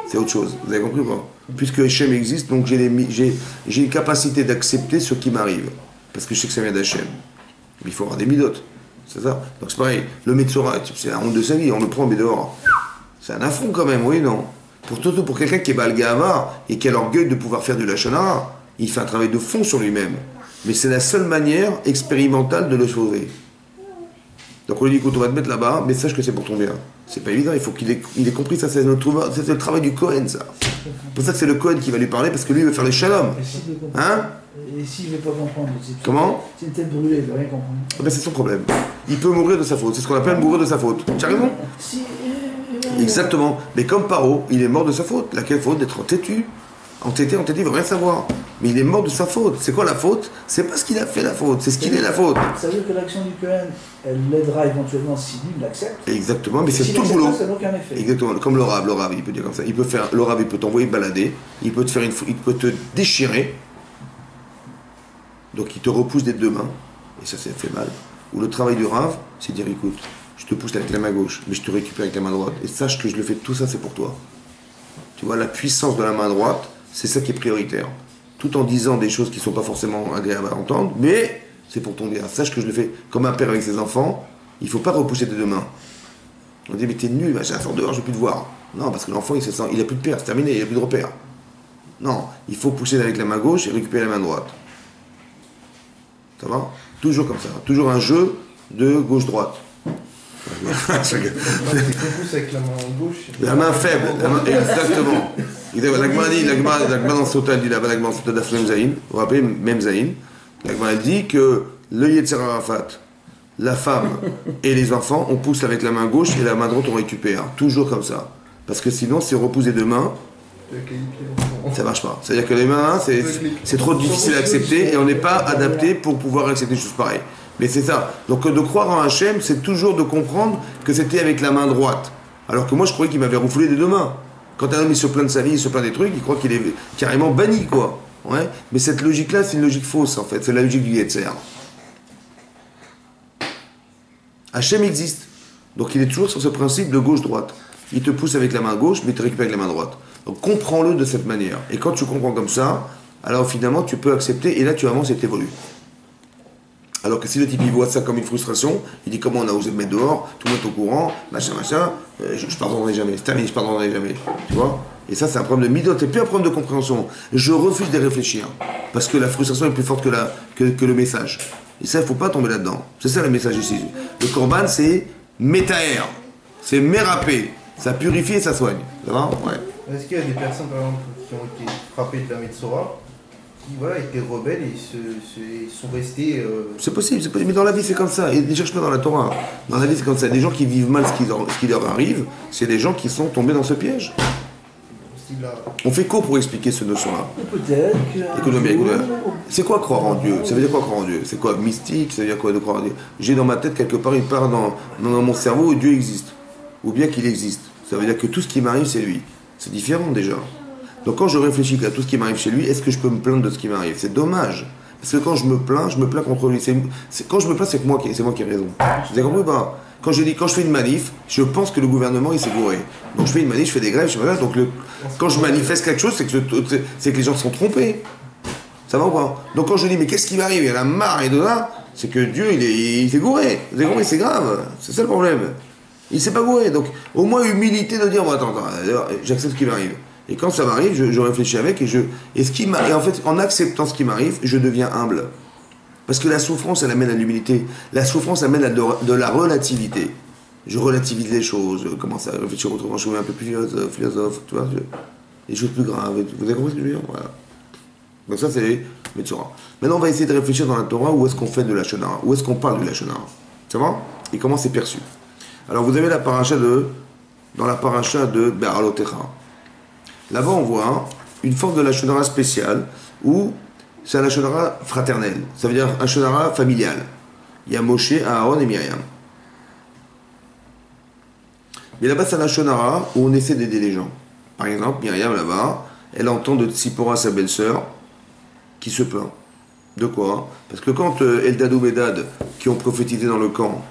C'est autre chose, vous avez compris ou pas? Puisque Hachem existe, donc j'ai une capacité d'accepter ce qui m'arrive. Parce que je sais que ça vient d'Hachem. Mais il faut avoir des midotes. C'est ça. Donc c'est pareil. Le Metzora, c'est la honte de sa vie. On le prend, mais dehors. C'est un affront quand même, oui, non? Surtout pour quelqu'un qui est Baal Gahava et qui a l'orgueil de pouvoir faire du Lachonara. Il fait un travail de fond sur lui-même. Mais c'est la seule manière expérimentale de le sauver. Donc on lui dit, écoute, on va te mettre là-bas, mais sache que c'est pour ton bien. C'est pas évident, il faut qu'il ait compris ça, c'est le travail du Kohen, ça. C'est pour ça que c'est le Kohen qui va lui parler, parce que lui, il veut faire les shalom. Hein? Et s'il ne veut pas comprendre, comment? C'est une tête brûlée, il ne veut rien comprendre. Ben c'est son problème. Il peut mourir de sa faute, c'est ce qu'on appelle mourir de sa faute. Tu as raison? Exactement. Mais comme Paro, il est mort de sa faute. Laquelle faute? D'être têtu. Entêté, il veut rien savoir. Mais il est mort de sa faute. C'est quoi la faute? C'est pas ce qu'il a fait la faute, c'est ce qu'il est la faute. Ça veut dire que l'action du Kohen, elle l'aidera éventuellement si lui l'accepte. Exactement, mais c'est tout le boulot. Ça n'a aucun effet. Exactement, comme le Rav, il peut dire comme ça. Le Rav, il peut t'envoyer balader, il peut te déchirer. Donc il te repousse des deux mains, et ça fait mal. Ou le travail du Rav, c'est dire écoute, je te pousse avec la main gauche, mais je te récupère avec la main droite. Et sache que je le fais, tout ça c'est pour toi. Tu vois, la puissance de la main droite, c'est ça qui est prioritaire. Tout en disant des choses qui ne sont pas forcément agréables à entendre, mais c'est pour ton bien. Sache que je le fais comme un père avec ses enfants, il ne faut pas repousser tes deux mains. On dit, mais t'es nul, machin, sors dehors, je ne veux plus te voir. Non, parce que l'enfant, il se sent, il n'a plus de père, c'est terminé, il n'a plus de repère. Non, il faut pousser avec la main gauche et récupérer la main droite. Ça va? Toujours comme ça. Toujours un jeu de gauche-droite. Tu pousses avec la main gauche. La main faible, exactement. L'agma dans Sota dit là-bas, l'agma dans Sota d'Afrem Zahin, vous vous rappelez, même Zahin, l'agma dit que le Yetzer Arafat, la femme et les enfants, on pousse avec la main gauche et la main droite on récupère. Toujours comme ça. Parce que sinon, si on repousse les deux mains, ça marche pas. C'est-à-dire que les mains, c'est trop difficile à accepter et on n'est pas adapté pour pouvoir accepter des choses pareilles. Mais c'est ça. Donc de croire en Hachem, c'est toujours de comprendre que c'était avec la main droite. Alors que moi, je croyais qu'il m'avait refoulé des deux mains. Quand un homme il se plaint de sa vie, il se plaint des trucs, il croit qu'il est carrément banni, quoi. Ouais. Mais cette logique-là, c'est une logique fausse, en fait. C'est la logique du Yetzer. Hachem existe. Donc il est toujours sur ce principe de gauche-droite. Il te pousse avec la main gauche, mais il te récupère avec la main droite. Donc comprends-le de cette manière. Et quand tu comprends comme ça, alors finalement tu peux accepter, et là tu avances et t'évolues. Alors que si le type il voit ça comme une frustration, il dit comment on a osé me mettre dehors, tout le monde est au courant, machin, je pardonnerai jamais, c'est terminé, je pardonnerai jamais. Tu vois? Et ça c'est un problème de midot, c'est plus un problème de compréhension. Je refuse de réfléchir, parce que la frustration est plus forte que le message. Et ça il ne faut pas tomber là-dedans. C'est ça le message ici. Le korban c'est métaer, c'est mérapé, ça purifie et ça soigne. Ça va? Ouais. Est-ce qu'il y a des personnes, par exemple, qui ont été frappées de la Metzora, qui voilà, étaient rebelles et ils sont restés... C'est possible, mais dans la vie c'est comme ça. Et ne cherche pas dans la Torah. Dans la vie c'est comme ça. Des gens qui vivent mal ce qui leur arrive, c'est des gens qui sont tombés dans ce piège. On fait quoi pour expliquer ce notion-là? Peut-être que... Écoute-moi bien, écoute-moi. C'est quoi croire en Dieu? Ça veut dire quoi croire en Dieu? C'est quoi mystique? Ça veut dire quoi de croire en Dieu? J'ai dans ma tête quelque part une part dans mon cerveau où Dieu existe. Ou bien qu'il existe. Ça veut dire que tout ce qui m'arrive c'est lui. C'est différent déjà. Donc quand je réfléchis à tout ce qui m'arrive chez lui, est-ce que je peux me plaindre de ce qui m'arrive? C'est dommage. Parce que quand je me plains contre lui. Quand je me plains, c'est moi qui ai raison. Vous avez compris ou pas? Quand je fais une manif, je pense que le gouvernement il s'est gouré. Donc je fais une manif, je fais des grèves, je sais pas, donc quand je manifeste quelque chose, c'est que les gens se sont trompés. Ça va ou pas? Donc quand je dis mais qu'est-ce qui m'arrive? Il y en a marre et de là, c'est que Dieu il s'est gouré. Vous avez compris? C'est grave. C'est ça le problème. Il s'est pas gouré. Donc au moins humilité de dire bon, attends, j'accepte ce qui m'arrive. Et quand ça m'arrive, je réfléchis avec et en fait, en acceptant ce qui m'arrive, je deviens humble. Parce que la souffrance, elle amène à l'humilité. La souffrance amène à de la relativité. Je relativise les choses, je commence à réfléchir autrement, je suis un peu plus philosophe, tu vois, des choses plus graves. Vous avez compris ce que je veux dire? Voilà. Donc ça, c'est les Metzora. Maintenant, on va essayer de réfléchir dans la Torah où est-ce qu'on fait de la Lashon Hara, où est-ce qu'on parle du Lashon Hara. Ça va? Et comment c'est perçu. Alors, vous avez dans la paracha de Be'alotecha. Là-bas, on voit une forme de Lashon Hara spéciale où c'est un Lashon Hara fraternel. Ça veut dire un Lashon Hara familial. Il y a Moshe, Aaron et Myriam. Mais là-bas, c'est un Lashon Hara où on essaie d'aider les gens. Par exemple, Myriam, là-bas, elle entend de Tzipora, sa belle-sœur, qui se plaint. De quoi? Parce que quand Eldad ou Medad, qui ont prophétisé dans le camp,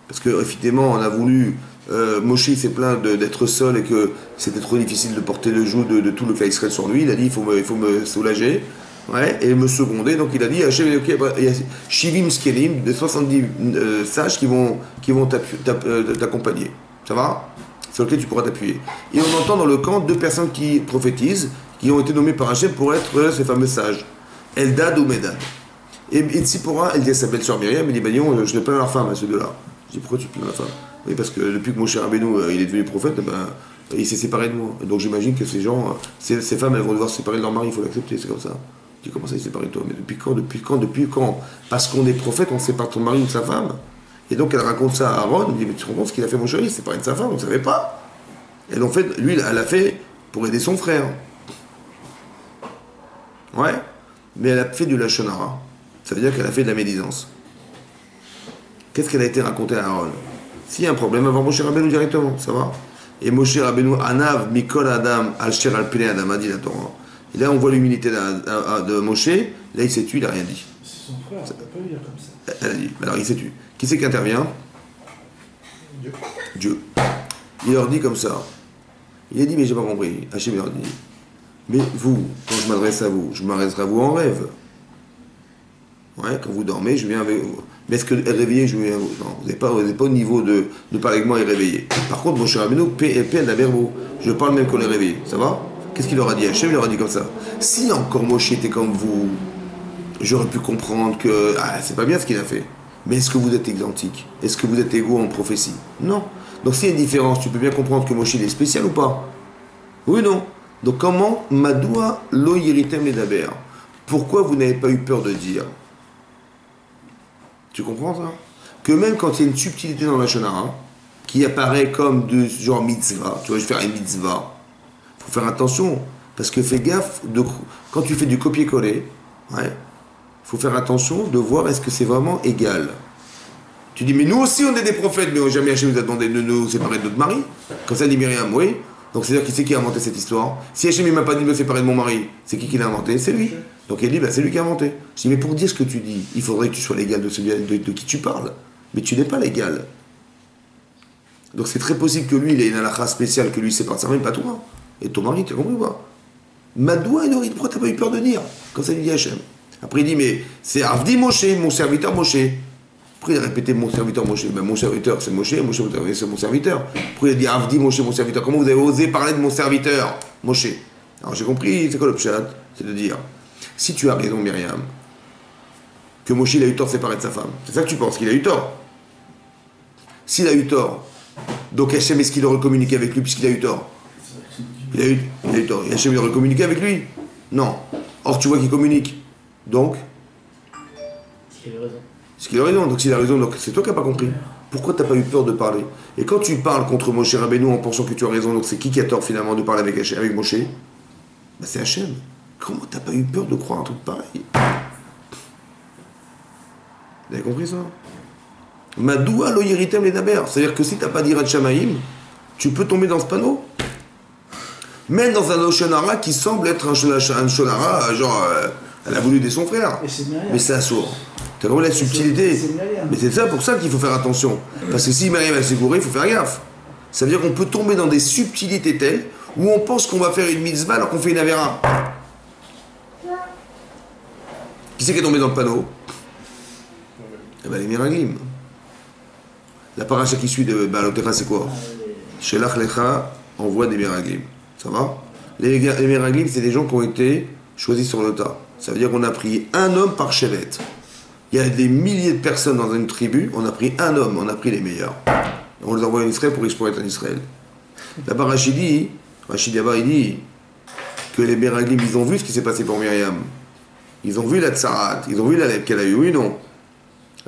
parce qu'effectivement, on a voulu... Moshe s'est plaint d'être seul et que c'était trop difficile de porter le joug de tout le Klal Israël sur lui. Il a dit il faut me soulager, ouais, et me seconder. Donc il a dit il y a Shivim Skelim, de 70 sages qui vont t'accompagner. Ça va? Sur lequel tu pourras t'appuyer. Et on entend dans le camp deux personnes qui prophétisent, qui ont été nommées par Hachem pour être ces fameux sages, Eldad ou Medad. Et Tzipora, elle dit à sa belle-sœur Myriam, elle dit je ne plains leur femme à ceux deux-là. Je dis pourquoi tu plains la femme? Oui, parce que depuis que Moshe Rabbeinu il est devenu prophète, il s'est séparé de moi. Donc j'imagine que ces gens, ces femmes, elles vont devoir se séparer de leur mari, il faut l'accepter, c'est comme ça. Je dis comment ça, il s'est séparé de toi? Mais depuis quand? Parce qu'on est prophète, on sépare de son mari ou de sa femme. Et donc elle raconte ça à Aaron, elle dit mais tu te rends compte ce qu'il a fait Moshe, il s'est séparé de sa femme, on ne savait pas. Et en fait, lui, elle l'a fait pour aider son frère. Ouais, mais elle a fait du Lashon Hara. Ça veut dire qu'elle a fait de la médisance. Qu'est-ce qu'elle a été racontée à Aaron? S'il y a un problème, avant Moshe Rabbeinu directement, ça va? Et Moshe Rabbeinu, Anav, Mikol Adam, Al-Sher Al-Pene Adam, a dit la Torah. Et là, on voit l'humilité de Moshe, là, il s'est tué, il n'a rien dit. C'est son frère, on ne peut pas le dire comme ça. Elle a dit, alors il s'est tué. Qui c'est qui intervient? Dieu. Il leur dit comme ça. Il a dit, mais j'ai pas compris. Hachem leur dit, mais vous, quand je m'adresse à vous, je m'adresserai à vous en rêve. Ouais, quand vous dormez, je viens avec vous. Mais est-ce que réveillé, je viens avec vous? Non, vous n'êtes pas au niveau de parler avec moi et réveillé. Par contre, mon cher Rabbeinu, paix la verbo. Je parle même qu'on est réveillé. Ça va? Qu'est-ce qu'il leur a dit? Hachem, il leur a dit comme ça. Si encore Moshe était comme vous, j'aurais pu comprendre que c'est pas bien ce qu'il a fait. Mais est-ce que vous êtes identiques? Est-ce que vous êtes égaux en prophétie? Non. Donc s'il y a une différence, tu peux bien comprendre que Moshe il est spécial ou pas? Oui ou non? Donc comment Madoua lo yiritem ledaber? Pourquoi vous n'avez pas eu peur de dire? Tu comprends ça? Que même quand il y a une subtilité dans la Shonara, qui apparaît comme de genre mitzvah, tu vois, je vais faire une mitzvah, il faut faire attention, parce que fais gaffe, quand tu fais du copier-coller, ouais, faut faire attention de voir est-ce que c'est vraiment égal. Tu dis, mais nous aussi on est des prophètes, mais jamais Hachem nous a demandé de nous séparer de notre mari. Comme ça dit Myriam, oui. Donc c'est-à-dire qui c'est qui a inventé cette histoire? Si Hachem ne m'a pas dit de me séparer de mon mari, c'est qui l'a inventé? C'est lui. Donc elle dit, c'est lui qui a inventé. Je dis, mais pour dire ce que tu dis, il faudrait que tu sois l'égal de celui de qui tu parles. Mais tu n'es pas l'égal. Donc c'est très possible que lui, il ait une halakha spéciale, que lui sépare sa mari, pas toi. Et ton mari, tu as compris ou pas? Madoua, pourquoi t'as pas eu peur de dire? Comme ça lui dit Hachem. Après il dit, mais c'est Avdi Moshe, mon serviteur Moshe. Pourquoi il a répété mon serviteur Moshe? Ben, mon serviteur c'est Moshe, c'est mon serviteur. Pourquoi il a dit Avdi Moshe, mon serviteur? Comment vous avez osé parler de mon serviteur Moshe? Alors j'ai compris, c'est quoi le pshat? C'est de dire, si tu as raison Myriam, que Moshe il a eu tort de séparer de sa femme, c'est ça que tu penses, qu'il a eu tort? S'il a eu tort, donc Hachem est-ce qu'il aurait communiqué avec lui puisqu'il a eu tort? Il a eu tort. Et Hachem il aurait communiqué avec lui? Non. Or tu vois qu'il communique. Donc Il a raison. Est-ce qu'il a raison? Donc s'il a raison, donc c'est toi qui n'as pas compris. Pourquoi tu n'as pas eu peur de parler? Et quand tu parles contre Moshe Rabbeinu en pensant que tu as raison, donc c'est qui a tort finalement de parler avec Moshe? Ben c'est Hachem. Comment tu n'as pas eu peur de croire un truc pareil? Vous avez compris ça? Madoua lo yiritem ledaber. C'est-à-dire que si tu n'as pas d'Irat Shamaïm, tu peux tomber dans ce panneau. Même dans un Oshonara qui semble être un Shonara, genre, elle a voulu aider son frère. Mais c'est assourd. Tu as compris la subtilité? Mais c'est ça pour ça qu'il faut faire attention. Parce que si Myriam s'est gourée, il faut faire gaffe. Ça veut dire qu'on peut tomber dans des subtilités telles où on pense qu'on va faire une mitzvah alors qu'on fait une avéra. Qui c'est qui est tombé dans le panneau? Eh ben les Miraglim. La paracha qui suit de Balotera, c'est quoi? Shelach Lecha envoie des Miraglim. Ça va? Les Miraglim, c'est des gens qui ont été choisis sur le tas. Ça veut dire qu'on a pris un homme par chevet. Il y a des milliers de personnes dans une tribu, on a pris un homme, on a pris les meilleurs. On les envoie en Israël pour exploiter en Israël. Là-bas, Rachid Abba, il dit que les Miraglim, ils ont vu ce qui s'est passé pour Myriam. Ils ont vu la tsarat, ils ont vu la lèvre qu'elle a eue, oui non?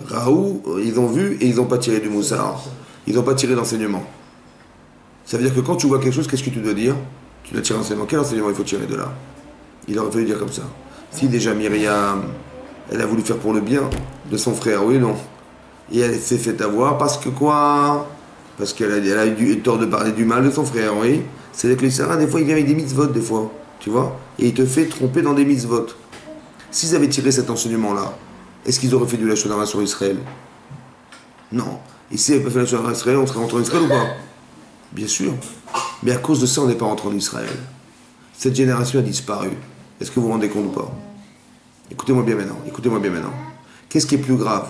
Raoult, ils ont vu et ils n'ont pas tiré du moussard. Ils n'ont pas tiré d'enseignement. Ça veut dire que quand tu vois quelque chose, qu'est-ce que tu dois dire? Tu dois tirer enseignement. Quel enseignement il faut tirer de là? Il aurait fallu dire comme ça. Si déjà Myriam, elle a voulu faire pour le bien de son frère, oui ou non? Et elle s'est fait avoir parce que quoi? Parce qu'elle a eu tort de parler du mal de son frère, oui? C'est-à-dire que les Sarah, des fois, il vient avec des mitzvot, des fois. Tu vois? Et il te fait tromper dans des mitzvot. S'ils avaient tiré cet enseignement-là, est-ce qu'ils auraient fait du lachon sur Israël? Non. Et s'ils n'avaient pas fait lachon sur Israël, on serait rentré en Israël ou pas? Bien sûr. Mais à cause de ça, on n'est pas rentré en Israël. Cette génération a disparu. Est-ce que vous vous rendez compte ou pas? Écoutez-moi bien maintenant. Qu'est-ce qui est plus grave?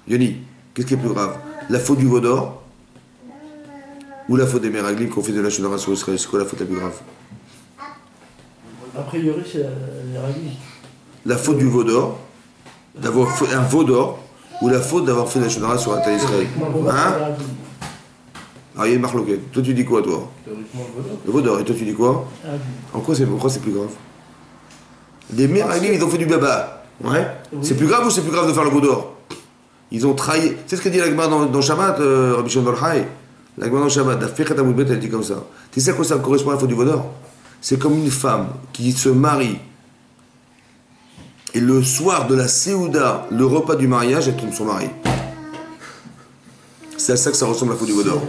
Yoni, qu'est-ce qui est plus grave? La faute du Vaudor ou la faute des Meraglim qu'on fait de lachon sur Israël? C'est quoi la faute la plus grave? A priori, c'est les Meraglim. La faute du Vaudor, d'avoir fait un Vaudor, ou la faute d'avoir fait la Shonara sur la terre d'Israël. Hein? Alors il y a une marloquette. Toi tu dis quoi toi? Le Vaudor. Et toi tu dis quoi? En quoi c'est plus grave? Les Meraglim ils ont fait du baba. Ouais? Oui. C'est plus grave ou c'est plus grave de faire le Vaudor? Ils ont trahi. C'est ce que dit l'Agma dans Shabbat, Rabbi Shimon Bar Yochai. L'Agma dans Shabbat, la Fichat Amud Bet, elle dit comme ça. Tu sais à quoi ça correspond à la faute du Vaudor? C'est comme une femme qui se marie. Et le soir de la Séouda, le repas du mariage, elle trompe son mari. C'est à ça que ça ressemble à la faute du Vaudor.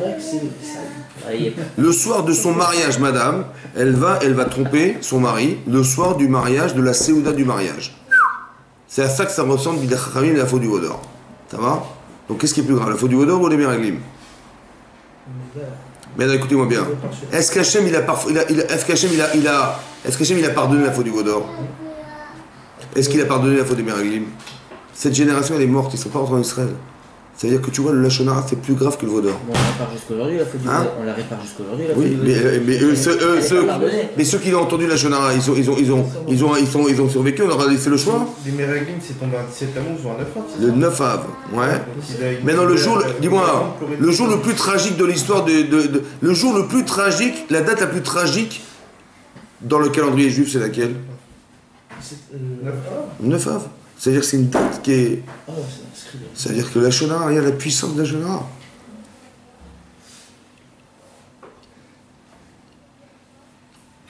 Le soir de son mariage, madame, elle va tromper son mari le soir du mariage, de la Séouda du mariage. C'est à ça que ça ressemble à la faute du Vaudor. Ça va? Donc qu'est-ce qui est plus grave, la faute du Vaudor ou les Meraglim? Mais écoutez-moi bien. Est-ce qu'Hachem il a pardonné la faute du Vaudor? Est-ce qu'il a pardonné la faute des Meraglim? cette génération elle est morte, ils ne sont pas rentrés en Israël. C'est-à-dire que tu vois, le Lachon Hara, c'est plus grave que le Vaudor. Bon, on la répare jusqu'aujourd'hui, on la répare jusqu'aujourd'hui. Oui, mais ceux qui ont entendu le Lachon Hara, ils ont survécu, on leur a laissé le choix. Les Meraglim, c'est tombé un 17 Tammuz ou un 9 Av. Le 9 Av, ouais. Maintenant, le jour, dis-moi, le jour le plus tragique de l'histoire le jour le plus tragique, la date la plus tragique dans le calendrier juif, c'est laquelle? 9 Av. C'est-à-dire que c'est une date qui est. C'est-à-dire que la Lachon Hara, regarde la puissance de la Lachon Hara.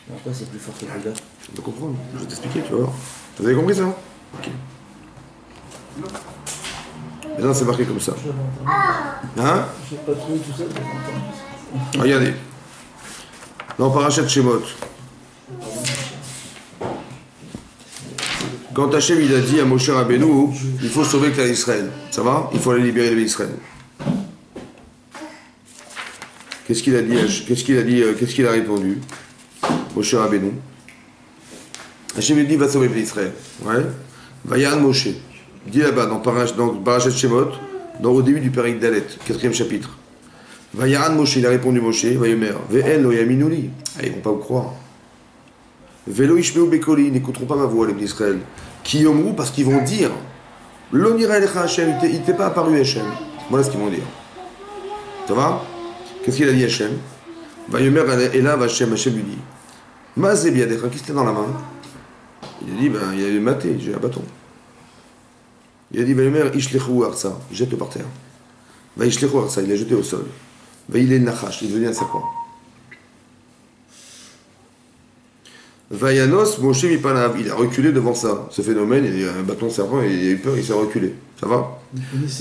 Pourquoi c'est plus fort que le gars? Tu peux comprendre, je vais t'expliquer, tu vas voir. Vous avez compris ça? Ok. Maintenant, c'est marqué comme ça. Hein? Je n'ai pas trouvé tout ça, je l'entends. Regardez. Dans Parashat Shemot. Quand Hachem il a dit à Moshe Rabbeinu, il faut sauver que Israël. Ça va? Il faut aller libérer l'Israël. Qu'est-ce qu'il a dit? Qu'est-ce qu'il a répondu? Moshe Rabbeinu. Hachem il dit va sauver l'Israël. Ouais. Vayan Moshe. Il dit là-bas dans Parashat Shemot, au début du Pérek Dalet, 4e chapitre. Vayan Moshe, il a répondu Moshe, Vayomer, Ve'en lo yaminuli. Ils vont pas vous croire. Velo ishmeu bekoli, ils n'écouteront pas ma voix, les d'Israël. Qui yomrou, parce qu'ils vont dire, l'onira elecha Hachem, il t'est pas apparu Hachem. Voilà ce qu'ils vont dire. Ça va? Qu'est-ce qu'il a dit Hachem? Vayomer elav Hachem, Hachem lui dit, Mazé biadecha, qu'est-ce que t'as dans la main? Il a dit, ben, il a maté, j'ai un bâton. Il a dit, Vayomer ishlechu arsa, jette-le par terre. Va ishlechu arsa, il l'a jeté au sol. Va il est nachash, il est devenu un serpent. Vayanos, Moshe Mipanav, il a reculé devant ça, ce phénomène, il a un bâton de serpent, il a eu peur, il s'est reculé. Ça va?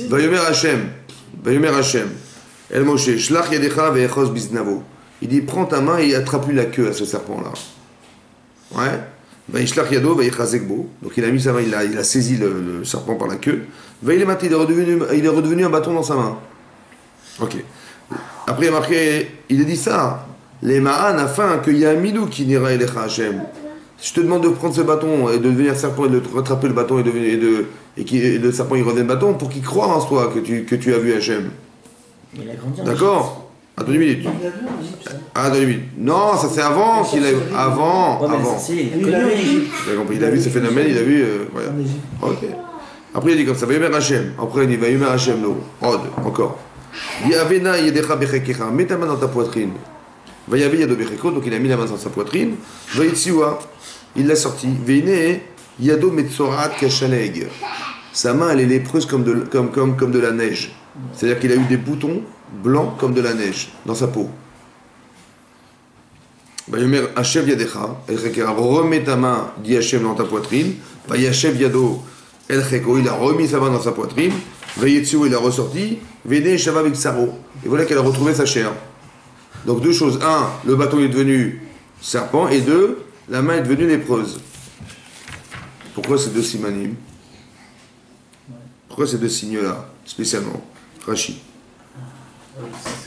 Vayomer Hachem, El Moshe, Shlach Yadecha ve'echos biznavo. Il dit, prends ta main et attrape-lui la queue à ce serpent-là. Ouais? Vaishlach Yado ve'echazekbo. Donc il a mis sa main, il a saisi le serpent par la queue. Il est redevenu un bâton dans sa main. Ok. Après il a marqué, il a dit ça. Les Ma'an afin qu'il y ait un milou qui n'ira elecha Hachem. Je te demande de prendre ce bâton et de devenir serpent et de rattraper le bâton et le serpent il revienne bâton pour qu'il croie en toi que tu as vu Hachem. Il a grandi. D'accord? Attends une minute. Attends une minute. Non, ça c'est avant qu'il a eu. Avant. Il a compris. Il a vu ce phénomène, il a vu. Voilà. Ok. Après il a dit comme ça, Vayomer Hachem. Après il dit Vayomer Hachem, non. Rod, encore. Il dit Avena yedecha bechekecha, mets ta main dans ta poitrine. Vayavé Yado Becheko, donc il a mis la main dans sa poitrine. Vayitsiwa, il l'a sorti. Veine Yado Metzorat Kashaleg. Sa main elle est lépreuse comme de la neige. C'est-à-dire qu'il a eu des boutons blancs comme de la neige dans sa peau. Vayomer Hashem Yadecha, El Chekera, remets ta main, dit Hashem dans ta poitrine. Vayashev Yado El Cheko, il a remis sa main dans sa poitrine. Vayitsiwa, il a ressorti. Veine Shava Vexaro. Et voilà qu'elle a retrouvé sa chair. Donc deux choses. Un, le bâton est devenu serpent. Et deux, la main est devenue lépreuse. Pourquoi ces deux simanimes? Pourquoi ces deux signes-là, spécialement? Rachi.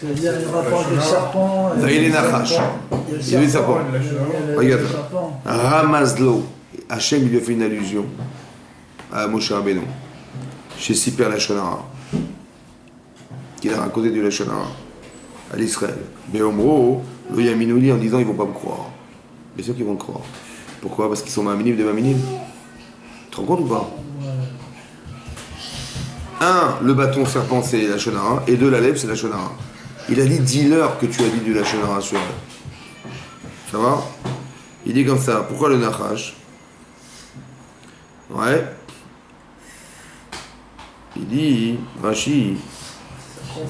Il y a le rapport avec le serpent. Il est nachash. Il y a le serpent. Regarde. Ramazlo. Hachem, il lui a fait une allusion à Moshe Rabbeinu. Chez Siper Lachon Hara. Qu'il a raconté du Lachon Hara à l'Israël. Mais Omro, le Yaminouli en disant ils vont pas me croire. Bien sûr qu'ils vont me croire. Pourquoi? Parce qu'ils sont maminim de maminim. Tu te rends compte ou pas? Un, le bâton serpent c'est la Lachon Hara, et deux, la lèvre c'est la Lachon Hara. Il a dit dis-leur que tu as dit du Lachon Hara sur elle. Ça va? Il dit comme ça. Pourquoi le Nachash? Ouais. Il dit Rashi. C'est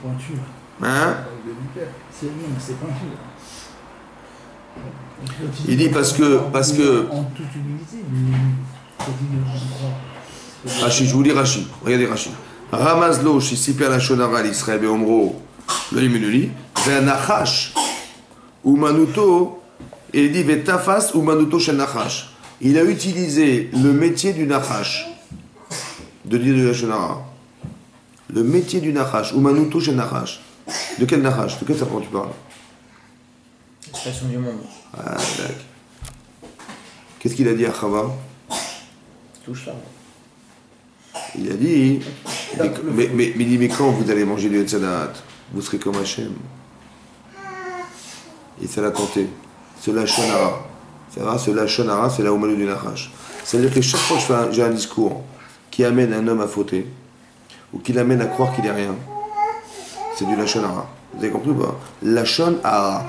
pointu. Hein? C'est bien, mais c'est pointu. Il dit parce que en toute humilité, mais ça dit de croire. Rashi, je vous lis Rashi. Regardez Rashi. Ramazlo, Shisiper Lachon Hara l'Israël Beomro, le Yimenuli, Ve'anachash, Umanuto, et il dit Ve'tafas Umanuto Shel Nachash. Il a utilisé le métier du Nachash, de dire de Lachon Hara. Le métier du Nachash, Umanuto Shel Nachash. De quel Nachash? De quel serpent tu parles? L'expression du monde. Ah, d'accord. Qu'est-ce qu'il a dit à Chava? Touche là. Il a dit, mais il dit, mais quand vous allez manger du Etzadat, vous serez comme Hachem. Et ça l'a tenté. Ce Lachonara. Ça va, ce Lachonara, c'est la Oumalou du Nachash. C'est-à-dire que chaque fois que j'ai un discours qui amène un homme à fauter, ou qui l'amène à croire qu'il n'est rien, c'est du Lachonara. Vous avez compris ou pas? Lachonara,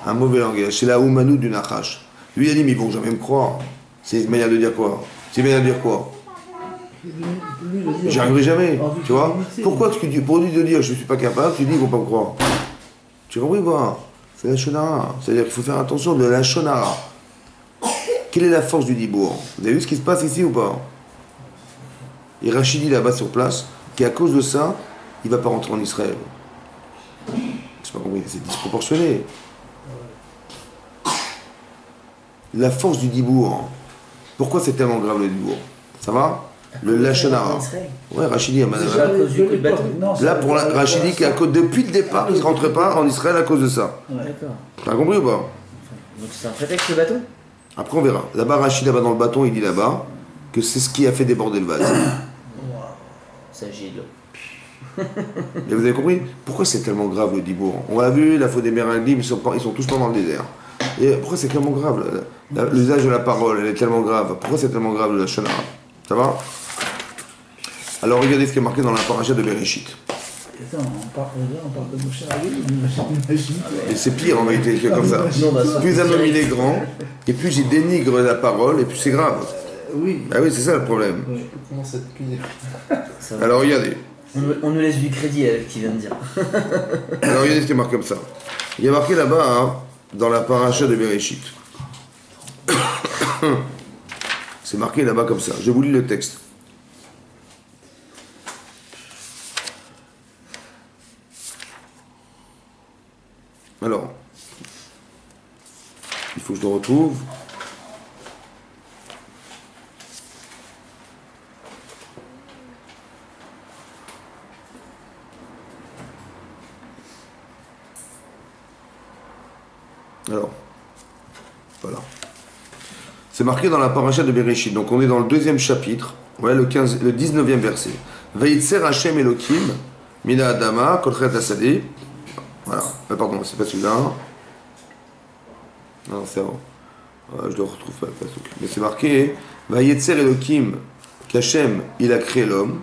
un mauvais langage. C'est la Oumalou du Nachash. Lui, il a dit, mais ils vont jamais me croire. C'est une manière de dire quoi? C'est une manière de dire quoi? J'y arriverai jamais, tu vois. Pourquoi pour lui de dire je ne suis pas capable, tu dis ils ne vont pas me croire. Tu comprends pas? C'est la shonara. C'est-à-dire qu'il faut faire attention de la shonara. Quelle est la force du dibour? Vous avez vu ce qui se passe ici ou pas? Et Rachidi là-bas sur place, qui à cause de ça, il ne va pas rentrer en Israël. C'est pas compris, c'est disproportionné. La force du dibour. Pourquoi c'est tellement grave le dibour? Ça va? Le Lachonara. Ouais, Rachidi, là pour Rachidi, depuis le départ, il ne rentre pas en Israël à cause de ça. D'accord. T'as compris ou pas? Donc c'est un prétexte le bâton? Après on verra. Là-bas, Rachidi, là-bas dans le bâton, il dit là-bas que c'est ce qui a fait déborder le vase. Ça gîle. Et vous avez compris? Pourquoi c'est tellement grave le dibour? On l'a vu, la faute des Mérindim, ils sont tous pas dans le désert. Et pourquoi c'est tellement grave? L'usage de la parole, elle est tellement grave. Pourquoi c'est tellement grave le Lachonara? Ça va? Alors regardez ce qui est marqué dans la paracha de Bereshit. Attends, on parle de Moshe Rabbeinu, Et c'est pire en vérité que comme ça. Plus un homme il est grand, et plus il dénigre la parole, et plus c'est grave. Oui. Ah oui, c'est ça le problème. Comment ça te cuisine? Alors regardez. On nous laisse du crédit avec ce qu'il vient de dire. Alors regardez ce qui est marqué comme ça. Il y a marqué là-bas, hein, dans la paracha de Bereshit. C'est marqué là-bas comme ça. Je vous lis le texte. Alors, il faut que je le retrouve. Alors, voilà. C'est marqué dans la paracha de Bereshit. Donc on est dans le deuxième chapitre, ouais, le 19e verset. Vayitzer Hashem Elokim, Mina Adama, Kolchet Asadi. Voilà. Pardon, c'est pas celui-là. Non, c'est avant. Je le retrouve pas. Mais c'est marqué Vayitzer Elokim, qu'Hashem, il a créé l'homme.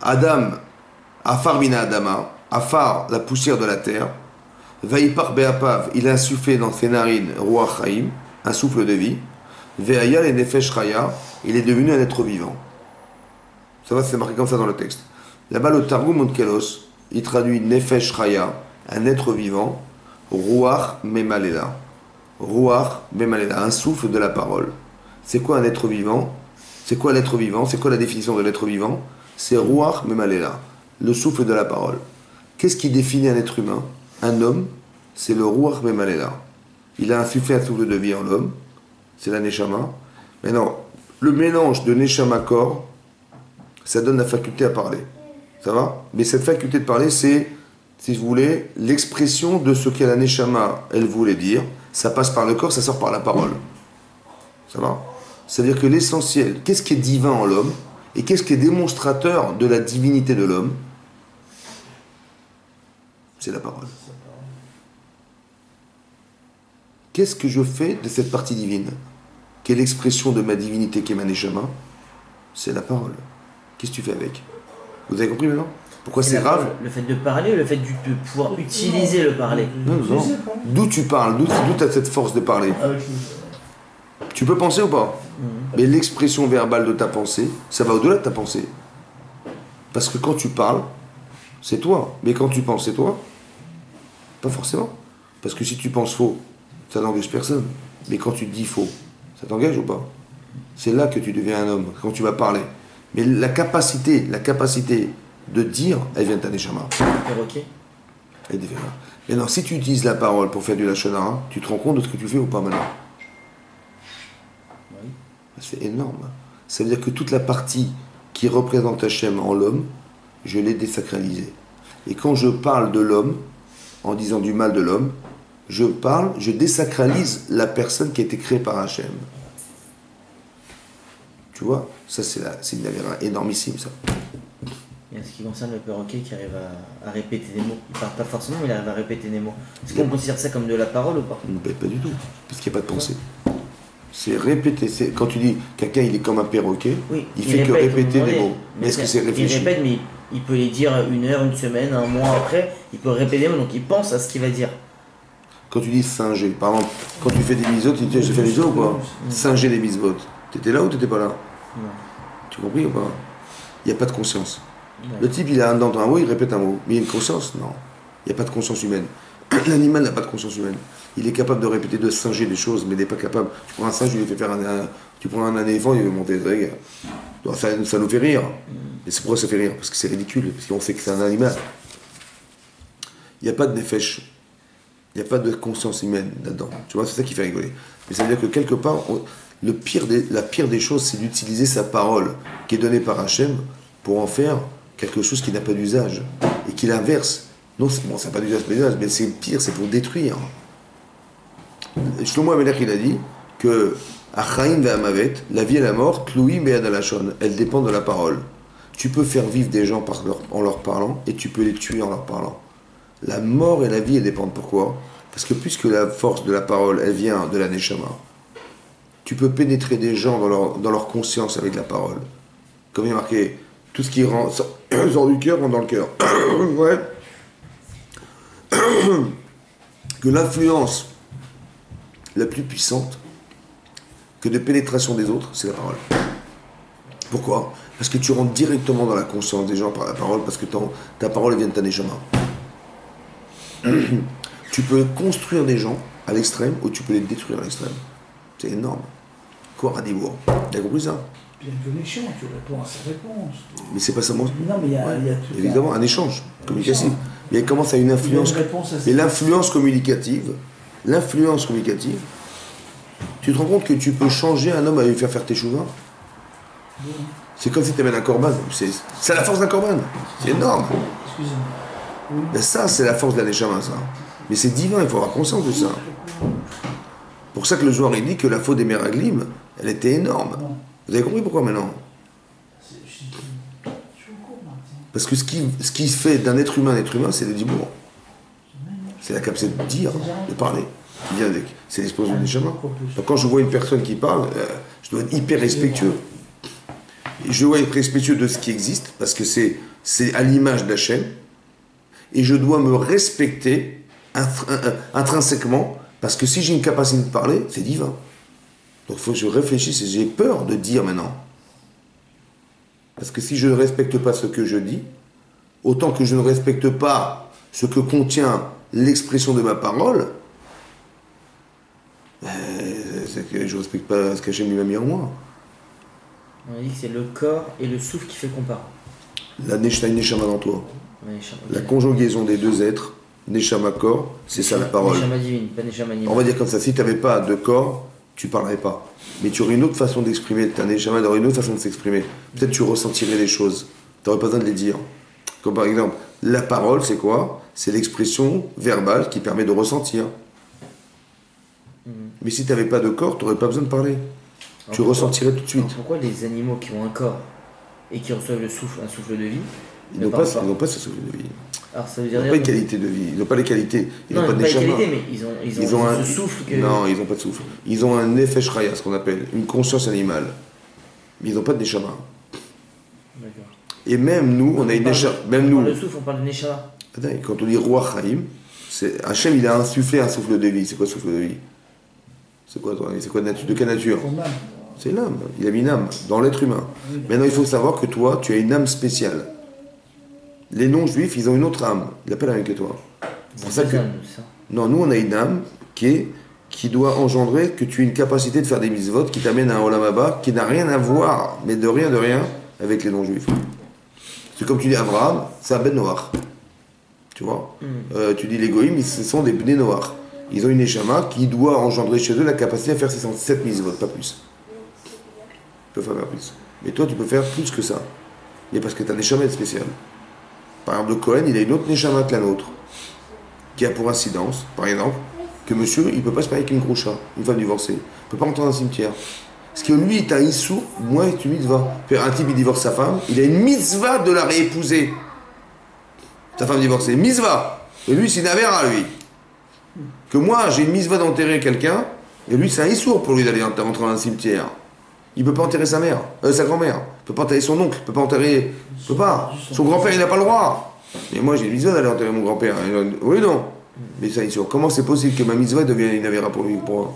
Adam, Afar Mina Adama, Afar, la poussière de la terre. Vaïpar Beapav, il a insufflé dans ses narines Ruach Chaim, un souffle de vie. Ve'ayal et Nefesh Chaya, il est devenu un être vivant. Ça va, c'est marqué comme ça dans le texte. Là-bas, le Targum Onkelos, il traduit Nefesh Chaya, un être vivant, Ruach Memalela. Ruach Memalela, un souffle de la parole. C'est quoi un être vivant? C'est quoi l'être vivant? C'est quoi la définition de l'être vivant? C'est Ruach Memalela, le souffle de la parole. Qu'est-ce qui définit un être humain? Un homme, c'est le Ruach Memalela. Il a insufflé un souffle de vie en l'homme, c'est la Neshama. Maintenant, le mélange de Neshama corps, ça donne la faculté à parler. Ça va? Mais cette faculté de parler, c'est, si vous voulez, l'expression de ce qu'est la Neshama, elle voulait dire. Ça passe par le corps, ça sort par la parole. Ça va? C'est-à-dire que l'essentiel, qu'est-ce qui est divin en l'homme, et qu'est-ce qui est démonstrateur de la divinité de l'homme? C'est la parole. Qu'est-ce que je fais de cette partie divine? Quelle expression de ma divinité qui est ma neshama? C'est la parole. Qu'est-ce que tu fais avec? Vous avez compris maintenant? Pourquoi c'est grave? Le fait de parler ou le fait de pouvoir utiliser le parler? Non. D'où tu parles? D'où tu as cette force de parler? Tu peux penser ou pas? Mais l'expression verbale de ta pensée, ça va au-delà de ta pensée. Parce que quand tu parles, c'est toi. Mais quand tu penses, c'est toi? Pas forcément. Parce que si tu penses faux, ça n'engage personne. Mais quand tu te dis faux, ça t'engage ou pas? C'est là que tu deviens un homme, quand tu vas parler. Mais la capacité de dire, elle vient de ta neshama. Ok. Elle devient là. Maintenant, si tu utilises la parole pour faire du lachonara, tu te rends compte de ce que tu fais ou pas maintenant? Oui. C'est énorme. Ça veut dire que toute la partie qui représente Hachem en l'homme, je l'ai désacralisée. Et quand je parle de l'homme, en disant du mal de l'homme, je désacralise la personne qui a été créée par Hachem. Tu vois, ça c'est une avéra énormissime, ça. Et en ce qui concerne le perroquet qui arrive à répéter des mots, il parle pas forcément, mais il arrive à répéter des mots. Est-ce qu'on considère ça comme de la parole ou pas? Pas du tout, parce qu'il n'y a pas de pensée. C'est répéter. Quand tu dis quelqu'un il est comme un perroquet, Oui, il fait que répéter des mots. Mais est-ce que c'est réfléchi? Il répète, mais il peut les dire une heure, une semaine, un mois après, il peut répéter des mots, donc il pense à ce qu'il va dire. Quand tu dis singer, par exemple, quand tu fais des misotes, tu dis je fais des misotes ou quoi? Singer les misotes. T'étais là ou t'étais pas là? Non. Tu compris ou pas? Il n'y a pas de conscience. Ouais. Le type il a dans un mot, il répète un mot. Mais il y a une conscience? Non. Il n'y a pas de conscience humaine. L'animal n'a pas de conscience humaine. Il est capable de répéter, de singer des choses, mais il n'est pas capable. Tu prends un singe, il lui fait faire tu prends un éléphant, il veut monter des règles. Donc, ça nous fait rire. Et c'est pourquoi ça fait rire? Parce que c'est ridicule, parce qu'on sait que c'est un animal. Il n'y a pas de nefesh. Il n'y a pas de conscience humaine là-dedans. Tu vois, c'est ça qui fait rigoler. Mais ça veut dire que quelque part, la pire des choses, c'est d'utiliser sa parole qui est donnée par Hachem pour en faire quelque chose qui n'a pas d'usage. Et qui l'inverse. Non, bon, ça n'a pas d'usage, mais c'est pire, c'est pour détruire. Shlomo Amelech, il a dit que Achaim ve'amavet, la vie et la mort, tloui be'ad halashon, elles dépendent de la parole. Tu peux faire vivre des gens en leur parlant et tu peux les tuer en leur parlant. La mort et la vie, elles dépendent. Pourquoi? Parce que puisque la force de la parole, elle vient de la neshama, tu peux pénétrer des gens dans leur conscience avec la parole. Comme il est marqué, tout ce qui sort du cœur rentre dans le cœur. Ouais. Que l'influence la plus puissante que de pénétration des autres, c'est la parole. Pourquoi? Parce que tu rentres directement dans la conscience des gens par la parole, parce que ta parole vient de ta neshama. Tu peux construire des gens à l'extrême ou tu peux les détruire à l'extrême. C'est énorme. Quoi, Radibourg? Tu as compris ça? Il y a un échange, tu réponds à sa réponse. Mais c'est pas seulement. Non, mais il y a tout. Évidemment, un échange communicatif. Mais comment ça a une influence? Mais l'influence communicative, tu te rends compte que tu peux changer un homme à lui faire tes chouvins? C'est comme si tu amènes un corban. C'est la force d'un corban. C'est énorme. Excusez-moi. Oui. Mais ça, c'est la force de la neshama, ça. Mais c'est divin, il faut avoir conscience de ça. Pour ça que le joueur il dit que la faute des Meraglim, elle était énorme. Vous avez compris pourquoi maintenant? Parce que ce qui fait d'un être humain un être humain, c'est le dibour. C'est la capacité de dire, de parler. C'est l'explosion des chemins. Donc quand je vois une personne qui parle, je dois être hyper respectueux. Et je dois être respectueux de ce qui existe, parce que c'est à l'image d'Hachem. Et je dois me respecter intrinsèquement, parce que si j'ai une capacité de parler, c'est divin. Donc il faut que je réfléchisse et j'ai peur de dire maintenant. Parce que si je ne respecte pas ce que je dis, autant que je ne respecte pas ce que contient l'expression de ma parole, c'est que je ne respecte pas ce qu'Hachem lui a mis en moi. On a dit que c'est le corps et le souffle qui fait qu'on parle. La neshama dans toi. La conjugaison des deux êtres, neshama corps, c'est ça la parole. Neshama divine, pas neshama animale. On va dire comme ça, si tu n'avais pas de corps, tu ne parlerais pas. Mais tu aurais une autre façon d'exprimer, ta neshama aurait une autre façon de s'exprimer. Peut-être tu ressentirais les choses. Tu n'aurais pas besoin de les dire. Comme par exemple, la parole, c'est quoi? C'est l'expression verbale qui permet de ressentir. Mais si tu n'avais pas de corps, tu n'aurais pas besoin de parler. Tu ressentirais tout de suite. Pourquoi les animaux qui ont un corps et qui reçoivent un souffle de vie, ils n'ont pas ce souffle de vie. Alors ça veut Ils n'ont pas une qualité de vie. Ils n'ont pas les qualités. Ils n'ont pas de neshama. Mais ils ont ce souffle que... Non, ils n'ont pas de souffle. Ils ont un nefesh raya, ce qu'on appelle, une conscience animale. Mais ils n'ont pas de neshama. D'accord. Et même nous, on a une neshama. Même nous. On parle de souffle, on parle de neshama. Quand on dit roi Chaim, Hachem, il a insufflé un souffle de vie. C'est quoi le souffle de vie? C'est quoi de quelle nature? C'est l'âme. Il a mis une âme dans l'être humain. Maintenant, il faut savoir que toi, tu as une âme spéciale. Les non-juifs, ils ont une autre âme. Ils l'appellent avec toi. C'est pour ça que... Non, nous, on a une âme qui doit engendrer que tu aies une capacité de faire des mitzvot qui t'amène à un olam haba qui n'a rien à voir, mais de rien, avec les non-juifs. C'est comme tu dis Abraham, c'est un ben Noach. Tu vois tu dis les goïms, ce sont des bnei Noach. Ils ont une neshama qui doit engendrer chez eux la capacité à faire ces 7 mitzvot, pas plus. Tu peux faire plus. Mais toi, tu peux faire plus que ça. Mais parce que ta neshama est spéciale. Par exemple, le Cohen, il a une autre neshama que la nôtre, qui a pour incidence, par exemple, que monsieur, il ne peut pas se marier avec une groucha, une femme divorcée. Il ne peut pas rentrer dans un cimetière. Parce que lui, il a un issour, moi, c'est une mitzvah. Un type, il divorce sa femme, il a une mitzvah de la réépouser. Sa femme divorcée, mitzvah. Et lui, c'est une avéra, lui. Que moi, j'ai une mitzvah d'enterrer quelqu'un, et lui, c'est un issour pour lui d'aller rentrer dans un cimetière. Il peut pas enterrer sa mère, sa grand-mère. Il peut pas enterrer son oncle, il peut pas enterrer... Il peut pas. Son grand-père, il n'a pas le droit. Et moi, j'ai une mitzvah d'aller enterrer mon grand-père. Oui, non. Mais ça, issour. Comment c'est possible que ma mitzvah devienne une avéra pour lui, pour moi?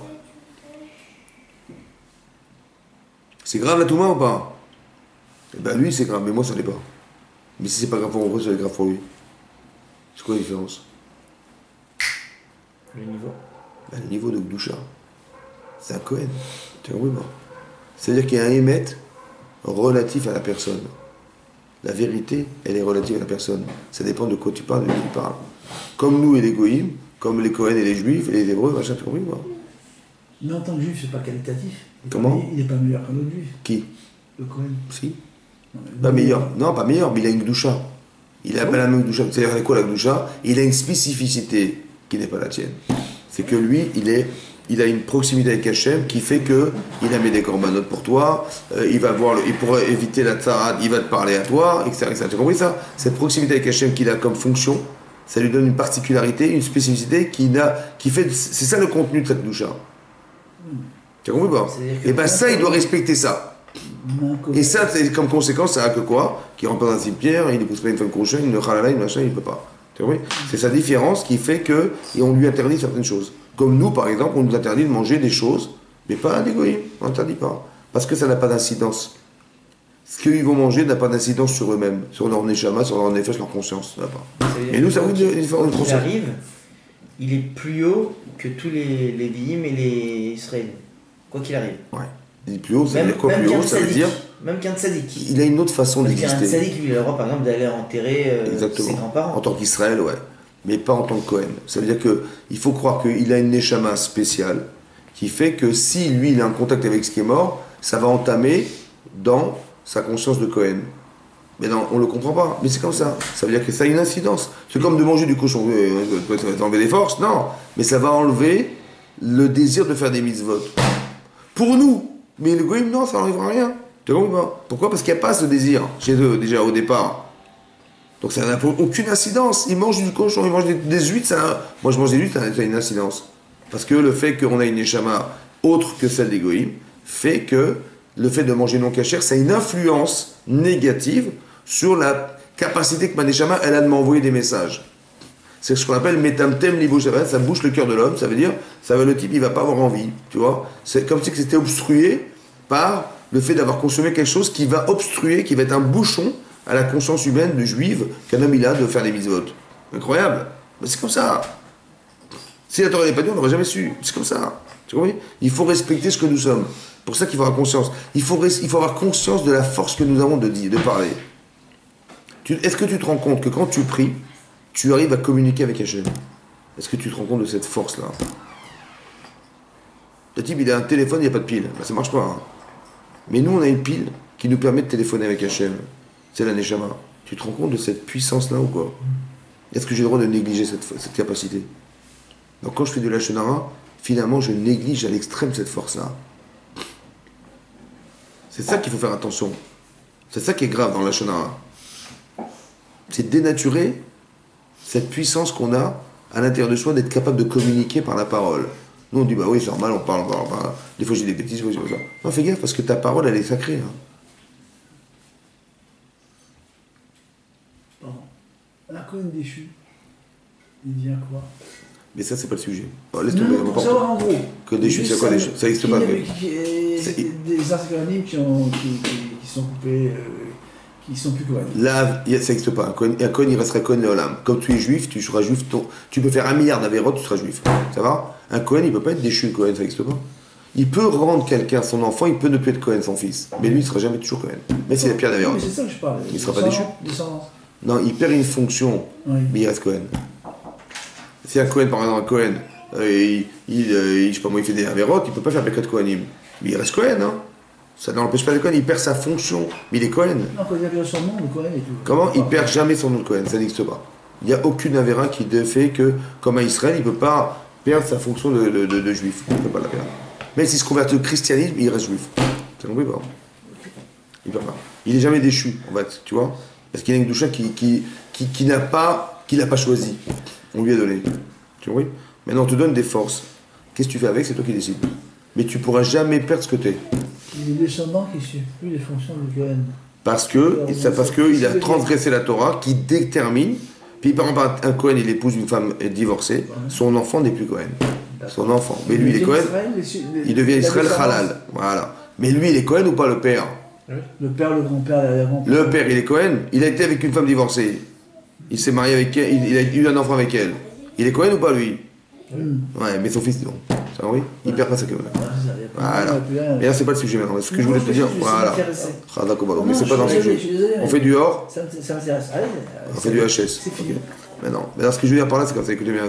C'est grave la Touma ou pas? Eh ben lui c'est grave, mais moi ça l'est pas. Mais si c'est pas grave pour moi, ça l'est grave pour lui. C'est quoi la différence? Le niveau. Ben, le niveau de Gdoucha. C'est un Kohen. Tu vois, pas? C'est-à-dire qu'il y a un émet relatif à la personne. La vérité, elle est relative à la personne. Ça dépend de quoi tu parles, de qui tu parles. Comme nous et les Goïms, comme les Kohen et les Juifs et les Hébreux, machin, tu comprends pas? Mais en tant que juif, c'est pas qualitatif. Comment? Il n'est pas meilleur qu'un autre juif. Qui? Le Cohen. Si. Non, Pas meilleur. Non, pas meilleur, mais il a une Gdoucha. Il a pas la même Gdoucha. C'est-à-dire quoi la Gdoucha? Il a une spécificité qui n'est pas la tienne. C'est que lui, il a une proximité avec Hachem qui fait que il a mis des corbanotes pour toi, il pourra éviter la tzarad, il va te parler à toi, etc. etc. Tu as compris ça? Cette proximité avec Hachem qu'il a comme fonction, ça lui donne une particularité, une spécificité qui fait... C'est ça le contenu de cette Gdoucha. Tu as compris pas? Et bien ça, il doit respecter ça. Et ça, c'est comme conséquence, ça a que quoi? Qu'il rentre dans un cimetière, il n'épouse pas une femme cochonne, il ne halala, une machin, il ne peut pas. Tu vois? C'est sa différence qui fait que et on lui interdit certaines choses. Comme nous, par exemple, on nous interdit de manger des choses, mais pas des goïms, on n'interdit pas. Parce que ça n'a pas d'incidence. Ce qu'ils vont manger n'a pas d'incidence sur eux-mêmes, sur leur neshama, sur leur nefesh, leur conscience. Ça n'a pas. Et nous, ça vous dit une différence de Il conscience. arrive, il est plus haut que tous les Lévi'im et les Israéliens. Quoi qu'il arrive. Ouais. Il dit plus haut, ça veut dire quoi plus haut? Ça veut dire. Même qu'un tzaddik. Il a une autre façon Parce qu'un d'exister. tzaddik, lui, il a le droit, par exemple, d'aller enterrer ses grands-parents. En tant qu'Israël, ouais. Mais pas en tant que Cohen. Ça veut dire qu'il faut croire qu'il a une neshama spéciale qui fait que si lui, il a un contact avec ce qui est mort, ça va entamer dans sa conscience de Cohen. Mais non, on ne le comprend pas. Mais c'est comme ça. Ça veut dire que ça a une incidence. C'est comme de manger du cochon. Ça va enlever des forces? Non. Mais ça va enlever le désir de faire des mitzvot. Pour nous. Mais le goïm, non, ça n'enlèvera rien. Tu comprends pas? Pourquoi? Parce qu'il n'y a pas ce désir chez eux, déjà, au départ. Donc ça n'a aucune incidence. Ils mangent du cochon, ils mangent des huîtres. Moi, je mange des huîtres, ça a une incidence. Parce que le fait qu'on a une neshama autre que celle des goïm fait que le fait de manger non cachère, ça a une influence négative sur la capacité que ma neshama, elle a de m'envoyer des messages. C'est ce qu'on appelle metamtem libo shabbat, ça bouche le cœur de l'homme, ça veut dire, le type, il va pas avoir envie, tu vois. C'est comme si c'était obstrué par le fait d'avoir consommé quelque chose qui va obstruer, qui va être un bouchon à la conscience humaine de juive qu'un homme il a de faire des mitzvot. Incroyable. Mais c'est comme ça. Si la Torah n'est pas dure, on n'aurait jamais su. C'est comme ça. Tu comprends? Il faut respecter ce que nous sommes. Pour ça qu'il faut avoir conscience. Il faut avoir conscience de la force que nous avons de dire, de parler. Est-ce que tu te rends compte que quand tu pries, tu arrives à communiquer avec Hachem? Est-ce que tu te rends compte de cette force-là? Le type, il a un téléphone, il n'y a pas de pile. Ben, ça ne marche pas. Hein. Mais nous, on a une pile qui nous permet de téléphoner avec Hachem. C'est la Neshama. Tu te rends compte de cette puissance-là ou quoi? Est-ce que j'ai le droit de négliger cette capacité? Donc quand je fais de la Shonara, finalement, je néglige à l'extrême cette force-là. C'est ça qu'il faut faire attention. C'est ça qui est grave dans la Shonara. C'est dénaturer cette puissance qu'on a à l'intérieur de soi d'être capable de communiquer par la parole. Nous on dit bah oui c'est normal, on parle. Des fois j'ai des bêtises, des fois j'ai ça. Non fais gaffe parce que ta parole elle est sacrée. Hein. Pardon. Un Cohen déchu, il devient quoi? Mais ça c'est pas le sujet. Oh, laisse tomber, Pour savoir en gros. Que déchu, c'est quoi déchu? Ça n'existe pas. Des acronymes qui sont coupés. Qui sont plus Cohen. Là, ça n'existe pas. Un Cohen, il resterait Cohen Léolam. Comme tu es juif, tu seras juif. Tu peux faire 1 milliard d'avérotes, tu seras juif. Ça va? Un Cohen, il ne peut pas être déchu, Cohen, ça n'existe pas. Il peut rendre quelqu'un son enfant, il peut ne plus être Cohen, son fils. Mais lui, il ne sera jamais toujours Cohen. Même s'il a pierre d'avérotes. Mais c'est ça que je parle. Il ne sera pas déchu. Descendance. Non, il perd une fonction, Oui. mais il reste Cohen. Si un Cohen, par exemple, un Cohen, je sais pas moi, il fait des avérotes, il ne peut pas faire Birkat Kohanim. Mais il reste Cohen, hein. Ça n'empêche pas le Cohen, il perd sa fonction, mais il est Cohen. Non, quand il a son nom, le Cohen et tout. Comment? Il perd jamais son nom de Cohen, ça n'existe pas. Il n'y a aucune avéra qui fait que, comme à Israël, il ne peut pas perdre sa fonction de juif. Il ne peut pas la perdre. Même s'il se convertit au christianisme, il reste juif. T'as compris pas? Il perd pas. Il est jamais déchu, en fait, tu vois? Parce qu'il y a une doucha qui n'a pas choisi. On lui a donné. Tu vois? Maintenant, on te donne des forces. Qu'est-ce que tu fais avec? C'est toi qui décides. Mais tu pourras jamais perdre ce que t'es. Les descendants qui ne suivent plus les fonctions de Cohen. Parce qu'il a transgressé la Torah qui détermine. Puis par exemple, un Cohen, il épouse une femme divorcée, son enfant n'est plus Cohen. Son enfant. Mais lui, il est Cohen. Il devient Israël halal. Voilà. Mais lui, il est Cohen ou pas le père? Le père, le grand-père, l'avant-père. Le père, il est Cohen. Il a été avec une femme divorcée. Il s'est marié avec elle. Il a eu un enfant avec elle. Il est Cohen ou pas lui? Ouais, mais son fils, non. Ça, oui. Il perd pas sa Cohen. Voilà. Mais là, c'est pas le sujet maintenant. Ce que je voulais te dire, voilà. Mais c'est pas dans le sujet. On fait du hors. Ça m'intéresse. On fait du HS. C'est fini. Mais non. Mais là, ce que je veux dire par là, c'est comme ça. Écoutez bien.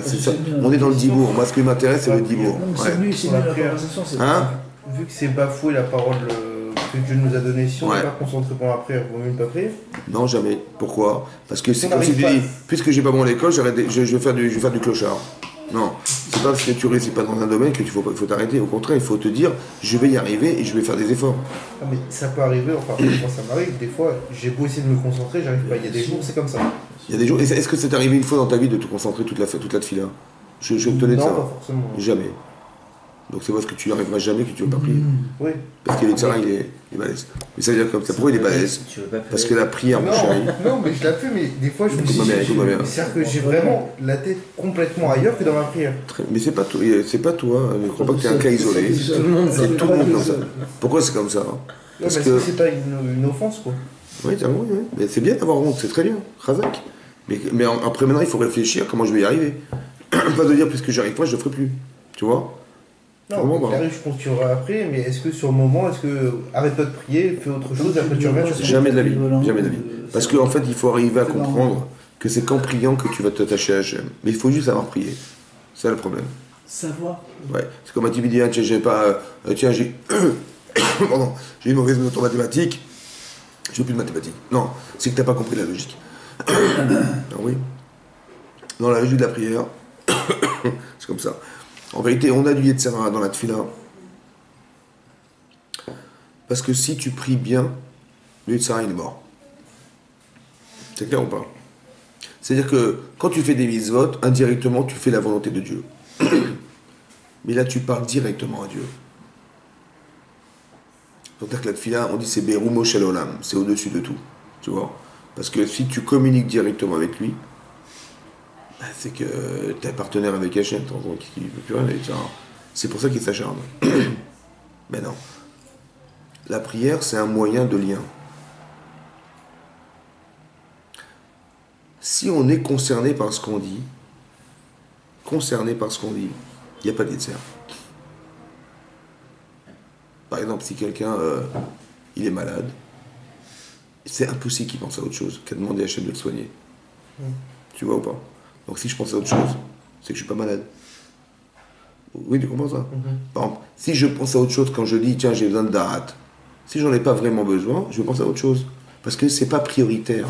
On est dans le dibourg. Moi, ce qui m'intéresse, c'est le dibourg. C'est mieux la conversation. Hein? Vu que c'est bafoué la parole que Dieu nous a donnée, si on n'est pas concentré pendant la prière, vaut mieux ne pas prier? Non, jamais. Pourquoi? Parce que c'est comme si tu dis, puisque j'ai pas bon à l'école, je vais faire du clochard. Non, c'est pas parce que tu réussis pas dans un domaine qu'il faut t'arrêter. Au contraire, il faut te dire, je vais y arriver et je vais faire des efforts. Ah, mais ça peut arriver, enfin, moi ça m'arrive, des fois, j'ai beau essayer de me concentrer, j'arrive pas. Il y a des jours, c'est comme ça. Il y a des jours. Est-ce que c'est arrivé une fois dans ta vie de te concentrer toute la fila? Je tenais de non, ça. pas forcément. Jamais. Donc c'est parce que tu n'arriveras jamais que tu ne veux pas prier. Oui. Parce que le terrain, il est balèze. Mais ça veut dire comme ça. Pourquoi il est balèze? Parce que la prière, mon chéri. Non, mais je la fais, mais des fois je me suis dit, c'est-à-dire que j'ai vraiment la tête complètement ailleurs que dans ma prière. Mais c'est pas toi, ne crois pas que tu es un cas isolé. C'est tout le monde comme ça. Pourquoi c'est comme ça? Parce que c'est pas une offense, quoi. Oui, t'as raison, oui. Mais c'est bien d'avoir honte, c'est très bien. Khazak. Mais après, maintenant, il faut réfléchir comment je vais y arriver. Pas de dire, puisque j'arrive pas, je le ferai plus. Tu vois? Non, je continuerai après, mais est-ce que sur le moment, arrête pas de prier, fais autre chose, après tu reviens? Jamais de la vie, jamais de la vie. Parce qu'en fait, il faut arriver à comprendre que c'est qu'en priant que tu vas t'attacher à Hachem. Mais il faut juste savoir prier. C'est le problème. Savoir. Ouais. C'est comme un type qui dit, tiens, j'ai pas. Tiens, j'ai. Pardon, j'ai une mauvaise note en mathématiques. Je veux plus de mathématiques. Non, c'est que t'as pas compris la logique. Non, oui. Dans la logique de la prière, c'est comme ça. En vérité, on a du Yetzera dans la Tfila. Parce que si tu pries bien, le Yetzera, il est mort. C'est clair ou pas? C'est-à-dire que quand tu fais des mitzvot, indirectement, tu fais la volonté de Dieu. Mais là, tu parles directement à Dieu. C'est-à-dire que la Tfila, on dit c'est Berumo Shel Olam, c'est au-dessus de tout. Tu vois? Parce que si tu communiques directement avec lui, c'est que tu es partenaire avec Hachem, qui ne peut plus rien avec ça. C'est pour ça qu'il s'acharne. Mais non. La prière, c'est un moyen de lien. Si on est concerné par ce qu'on dit, il n'y a pas d'Yetzer. Par exemple, si quelqu'un il est malade, c'est impossible qu'il pense à autre chose qu'à demander à Hachem de le soigner. Tu vois ou pas? Donc si je pense à autre chose, c'est que je suis pas malade. Oui, tu comprends ça? Par exemple, si je pense à autre chose quand je dis, tiens, j'ai besoin de darat, si j'en ai pas vraiment besoin, je vais penser à autre chose. Parce que c'est pas prioritaire.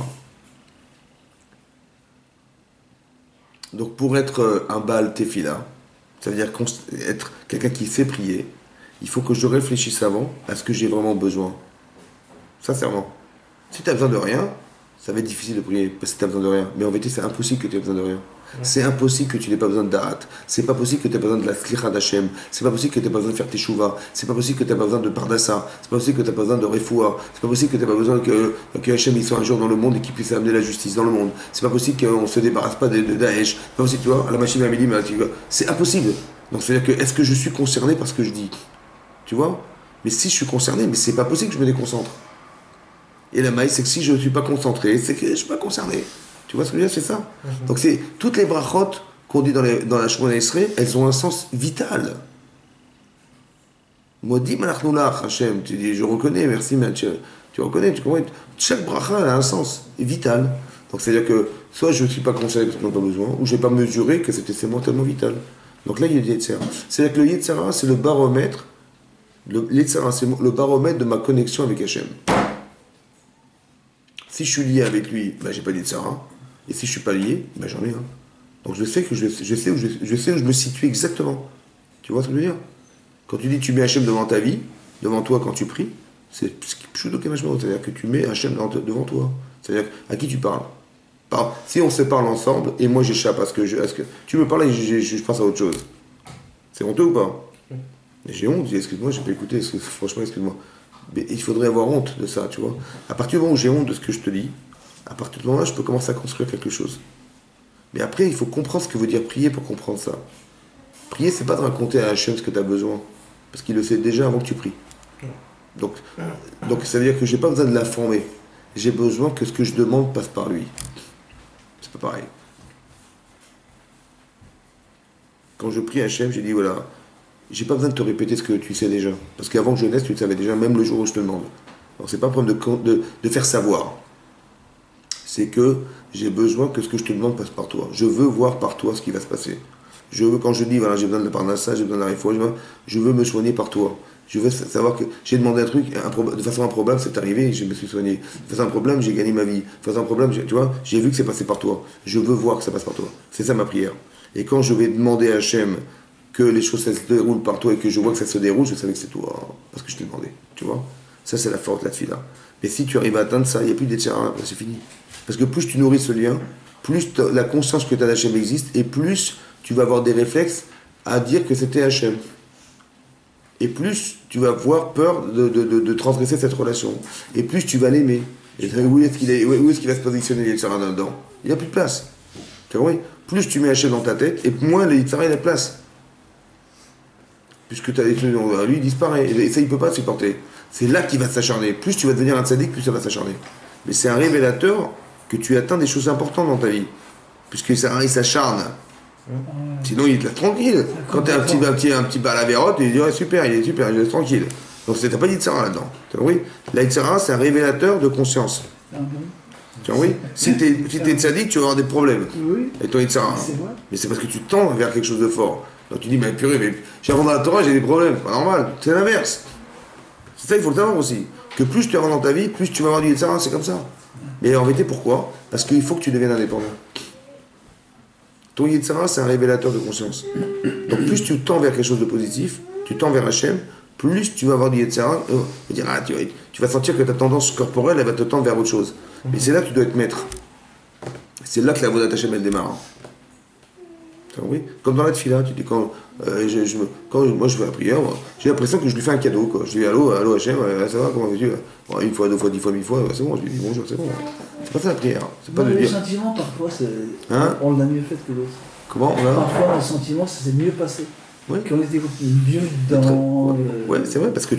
Donc pour être un Baal Tefila, ça veut dire être quelqu'un qui sait prier, il faut que je réfléchisse avant à ce que j'ai vraiment besoin. Sincèrement. Si tu as besoin de rien, ça va être difficile de prier parce que tu as besoin de rien. Mais en vérité, c'est impossible que tu aies besoin de rien. C'est impossible que tu n'aies pas besoin de darat. C'est pas possible que tu aies besoin de la slicha d'Hachem. C'est pas possible que tu n'aies pas besoin de faire tes chouvas. C'est pas possible que tu n'aies pas besoin de pardassa. C'est pas possible que tu n'aies pas besoin de refoua. C'est pas possible que tu n'aies pas besoin que Hachem il soit un jour dans le monde et qu'il puisse amener la justice dans le monde. C'est pas possible qu'on se débarrasse pas de Daesh. C'est pas possible, tu vois, à la machine à midi, c'est impossible. Donc c'est-à-dire que est-ce que je suis concerné par ce que je dis? Tu vois? Mais si je suis concerné, mais c'est pas possible que je me déconcentre. Et la maïs, c'est que si je ne suis pas concentré, c'est que je ne suis pas concerné. Tu vois ce que je veux dire, c'est ça. Donc c'est toutes les brachot qu'on dit dans la Shemona Esrei, elles ont un sens vital. Modi malachnulach, Hachem, tu dis, je reconnais, merci, mais tu reconnais, tu comprends. Chaque bracha a un sens vital. Donc c'est-à-dire que soit je ne suis pas concerné parce que je n'en ai pas besoin, ou je n'ai pas mesuré que c'était tellement vital. Donc là, il y a le Yetzera. C'est-à-dire que le Yetzera, c'est le baromètre. Le Yetzera, c'est le baromètre de ma connexion avec Hachem. Si je suis lié avec lui, ben, j'ai pas dit de ça. Et si je suis pas lié, ben, j'en ai un. Donc je sais où je me situe exactement. Tu vois ce que je veux dire? Quand tu dis tu mets Hachem devant ta vie, devant toi quand tu pries, C'est pseudo kamashmo, c'est-à-dire que tu mets Hachem devant toi. C'est-à-dire à qui tu parles. Si on se parle ensemble et moi j'échappe à ce que tu me parles et je passe à autre chose. C'est honteux ou pas? Mais j'ai honte, je dis excuse-moi, j'ai pas écouté, franchement excuse-moi. Mais il faudrait avoir honte de ça, tu vois. À partir du moment où j'ai honte de ce que je te dis, à partir du moment-là, je peux commencer à construire quelque chose. Mais après, il faut comprendre ce que veut dire prier pour comprendre ça. Prier, c'est pas de raconter à Hachem ce que tu as besoin, parce qu'il le sait déjà avant que tu pries. Donc ça veut dire que j'ai pas besoin de l'informer. J'ai besoin que ce que je demande passe par lui. C'est pas pareil. Quand je prie à Hachem, j'ai dit voilà, j'ai pas besoin de te répéter ce que tu sais déjà. Parce qu'avant que je naisse, tu le savais déjà, même le jour où je te demande. Alors c'est pas un problème de faire savoir. C'est que j'ai besoin que ce que je te demande passe par toi. Je veux voir par toi ce qui va se passer. Je veux, quand je dis voilà, j'ai besoin de la parnassa, j'ai besoin de la réforme, je veux me soigner par toi. Je veux savoir que j'ai demandé un truc, de façon improbable, c'est arrivé, je me suis soigné. De façon improbable, j'ai gagné ma vie. De façon improbable, tu vois, j'ai vu que c'est passé par toi. Je veux voir que ça passe par toi. C'est ça ma prière. Et quand je vais demander à Hachem que les choses ça se déroulent par toi et que je vois que ça se déroule, je savais que c'est toi, parce que je t'ai demandé. Tu vois, ça c'est la force de la tefila. Mais si tu arrives à atteindre ça, il n'y a plus d'étira, c'est fini. Parce que plus tu nourris ce lien, plus la conscience que tu as d'Hachem existe, et plus tu vas avoir des réflexes à dire que c'était Hachem. Et plus tu vas avoir peur de transgresser cette relation. Et plus tu vas l'aimer. Et où est-ce qu'il va se positionner les Yitzhara là-dedans? Il n'y a plus de place. Tu vois, oui. Plus tu mets Hachem dans ta tête, et moins les Yitzhara il a de place. Puisque tu as des trucs, lui il disparaît. Et ça il ne peut pas supporter. C'est là qu'il va s'acharner. Plus tu vas devenir un tzaddik, plus ça va s'acharner. Mais c'est un révélateur que tu atteins des choses importantes dans ta vie. Puisque ça il s'acharne. Sinon il te laisse tranquille. Quand tu as un petit balavérote, il dit ouais, super, il laisse tranquille. Donc t'as pas d'Yitzhara là-dedans. Oui. La Yitzhara, c'est un révélateur de conscience. Tu vois, oui. Si t'es tzaddik, tu vas avoir des problèmes. Oui. Et ton Yitzhara. Mais c'est parce que tu tends vers quelque chose de fort. Donc tu dis, mais purée, mais j'avance dans la Torah, j'ai des problèmes. Pas normal. C'est l'inverse. C'est ça, il faut le savoir aussi. Que plus tu avances dans ta vie, plus tu vas avoir du Yitzhara, c'est comme ça. Mais en vérité, pourquoi? Parce qu'il faut que tu deviennes indépendant. Ton Yitzhara, c'est un révélateur de conscience. Donc plus tu tends vers quelque chose de positif, tu tends vers Hachem, plus tu vas avoir du Yitzhara, tu vas sentir que ta tendance corporelle, elle va te tendre vers autre chose. Mais c'est là que tu dois être maître. C'est là que la voie d'Hachem, elle démarre. Oui. Comme dans la tefila, tu dis quand moi je fais la prière, j'ai l'impression que je lui fais un cadeau. Quoi. Je dis allô Hachem, ça va, comment vas-tu? Bon, une fois, deux fois, 10 fois, 1000 fois, c'est bon, je lui dis bonjour, c'est bon. C'est pas ça la prière. C'est pas de le dire. sentiment, parfois, Hein? on l'a mieux fait que l'autre. Comment on a? Parfois, le sentiment, ça s'est mieux passé. Oui. Qu'on était mieux dans. Ouais, c'est vrai, parce que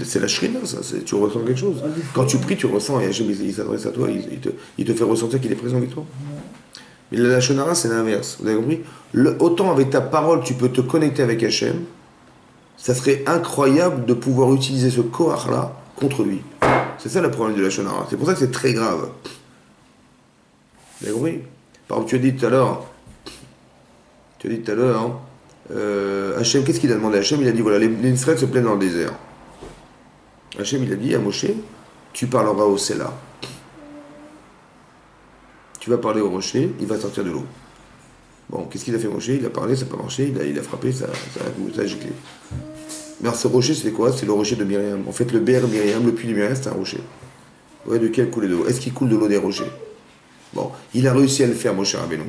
c'est la shrina, ça. Tu ressens quelque chose. Quand tu pries, tu ressens, et Hachem, il s'adresse à toi, il te fait ressentir qu'il est présent avec toi. Mais la Lashon Hara, c'est l'inverse. Vous avez compris? Autant avec ta parole, tu peux te connecter avec Hachem, ça serait incroyable de pouvoir utiliser ce koach-là contre lui. C'est ça le problème de la Lashon Hara. C'est pour ça que c'est très grave. Vous avez compris? Par exemple, tu as dit tout à l'heure, Hachem, qu'est-ce qu'il a demandé à Hachem? Il a dit, voilà, les Israël se plaignent dans le désert. Hachem, il a dit à Moshe, tu parleras au Sela. Tu vas parler au rocher, il va sortir de l'eau. Bon, qu'est-ce qu'il a fait Moshe? Il a parlé, ça n'a pas marché, il a frappé, ça a giclé. Mais alors ce rocher, c'est quoi? C'est le rocher de Myriam. En fait, le Bér Myriam, le puits de Myriam, c'est un rocher. Ouais, de quel coule d'eau? Est-ce qu'il coule de l'eau des rochers? Bon, il a réussi à le faire, Moshe Rabbeinu.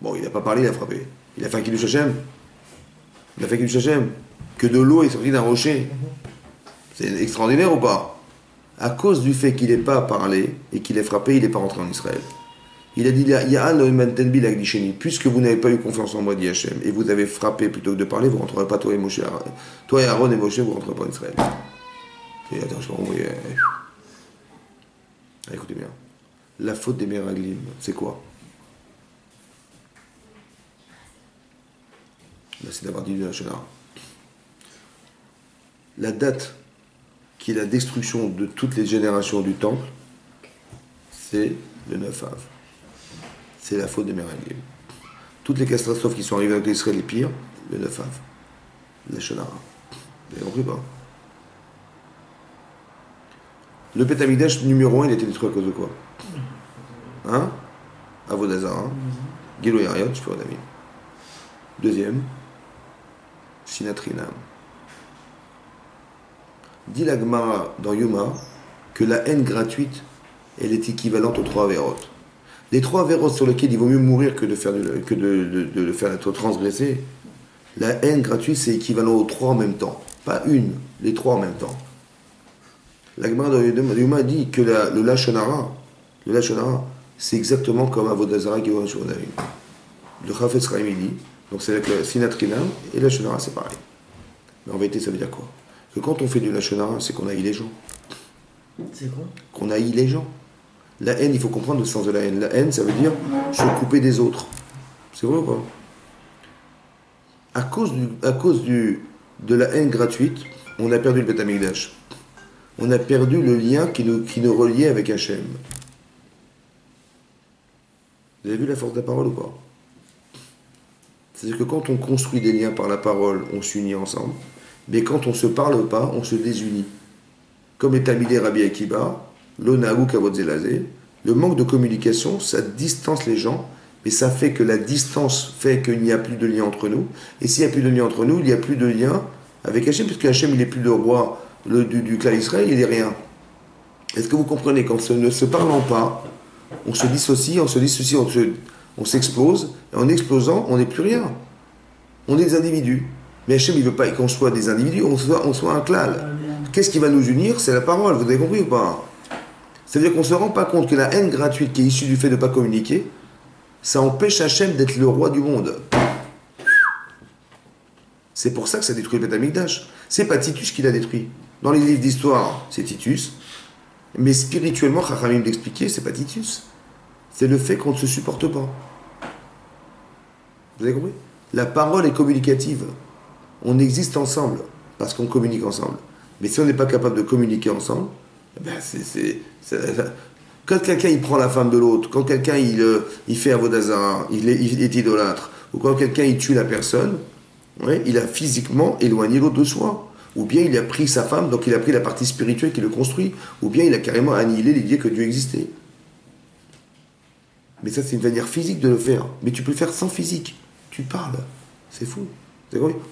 Bon, il n'a pas parlé, il a frappé. Il a fait un Kiddush Hashem. Il a fait un Kiddush Hashem. Que de l'eau est sortie d'un rocher. C'est extraordinaire ou pas? À cause du fait qu'il n'ait pas parlé et qu'il ait frappé, il n'est pas rentré en Israël. Il a dit, puisque vous n'avez pas eu confiance en moi, dit Hachem, et vous avez frappé plutôt que de parler, vous ne rentrerez pas, toi et Aaron et Moshe, vous ne rentrerez pas en Israël. Et attention, écoutez bien. La faute des Meraglim, c'est quoi? C'est d'avoir dit de la Shana. La date qui est la destruction de toutes les générations du temple, c'est le 9 Av. C'est la faute des Meraglim. Toutes les catastrophes qui sont arrivées avec l'Israël les pires, le 9 Av. La Shonara. Vous avez compris pas? Le Beth Amikdash numéro 1, il a été détruit à cause de quoi? Hein? Avodazara. Gilo Yariot, je fais un ami. Deuxième, Sinatrinam. Dit la Gemara dans Yoma que la haine gratuite, elle est équivalente aux 3 avérotes. Les 3 avérotes sur lesquels il vaut mieux mourir que de faire, de le faire être transgressé, la haine gratuite, c'est équivalent aux 3 en même temps. Pas une, les 3 en même temps. La Gemara dans Yoma dit que le Lashon Hara, c'est exactement comme Avodazara qui va sur le Chafetz Chaim dit, donc c'est avec le Sinatrinam et le Lashon Hara, c'est pareil. Mais en vérité, ça veut dire quoi? Que quand on fait du Lashon Hara, c'est qu'on haït les gens. C'est quoi? Qu'on haït les gens. La haine, il faut comprendre le sens de la haine. La haine, ça veut dire se couper des autres. C'est vrai ou pas? À cause de la haine gratuite, on a perdu le Beth Amikdash. On a perdu le lien qui nous reliait avec Hachem. Vous avez vu la force de la parole ou pas? C'est-à-dire que quand on construit des liens par la parole, on s'unit ensemble. Mais quand on ne se parle pas, on se désunit. Comme les Talmidei Rabbi Akiba, l'Onaou Kavod Zelazé, le manque de communication, ça distance les gens, mais ça fait que la distance fait qu'il n'y a plus de lien entre nous. Et s'il n'y a plus de lien entre nous, il n'y a plus de lien avec Hachem, puisque Hachem, il n'est plus le roi du clan Israël, il n'est rien. Est-ce que vous comprenez? Qu'en ne se parlant pas, on se dissocie, on s'explose, et en explosant, on n'est plus rien. On est des individus. Mais Hachem, il ne veut pas qu'on soit des individus, on soit un klal. Qu'est-ce qui va nous unir? C'est la parole, vous avez compris ou pas? C'est-à-dire qu'on ne se rend pas compte que la haine gratuite qui est issue du fait de ne pas communiquer, ça empêche Hachem d'être le roi du monde. C'est pour ça que ça détruit le Beth Amikdash. C'est pas Titus qui l'a détruit. Dans les livres d'histoire, c'est Titus. Mais spirituellement, Chachamim l'expliquait, c'est pas Titus. C'est le fait qu'on ne se supporte pas. Vous avez compris? La parole est communicative. On existe ensemble parce qu'on communique ensemble. Mais si on n'est pas capable de communiquer ensemble, ben quand quelqu'un il prend la femme de l'autre, quand quelqu'un il fait avodazara, il est idolâtre, ou quand quelqu'un il tue la personne, ouais, il a physiquement éloigné l'autre de soi. Ou bien il a pris sa femme, donc il a pris la partie spirituelle qui le construit, ou bien il a carrément annihilé l'idée que Dieu existait. Mais ça, c'est une manière physique de le faire. Mais tu peux le faire sans physique. Tu parles. C'est fou.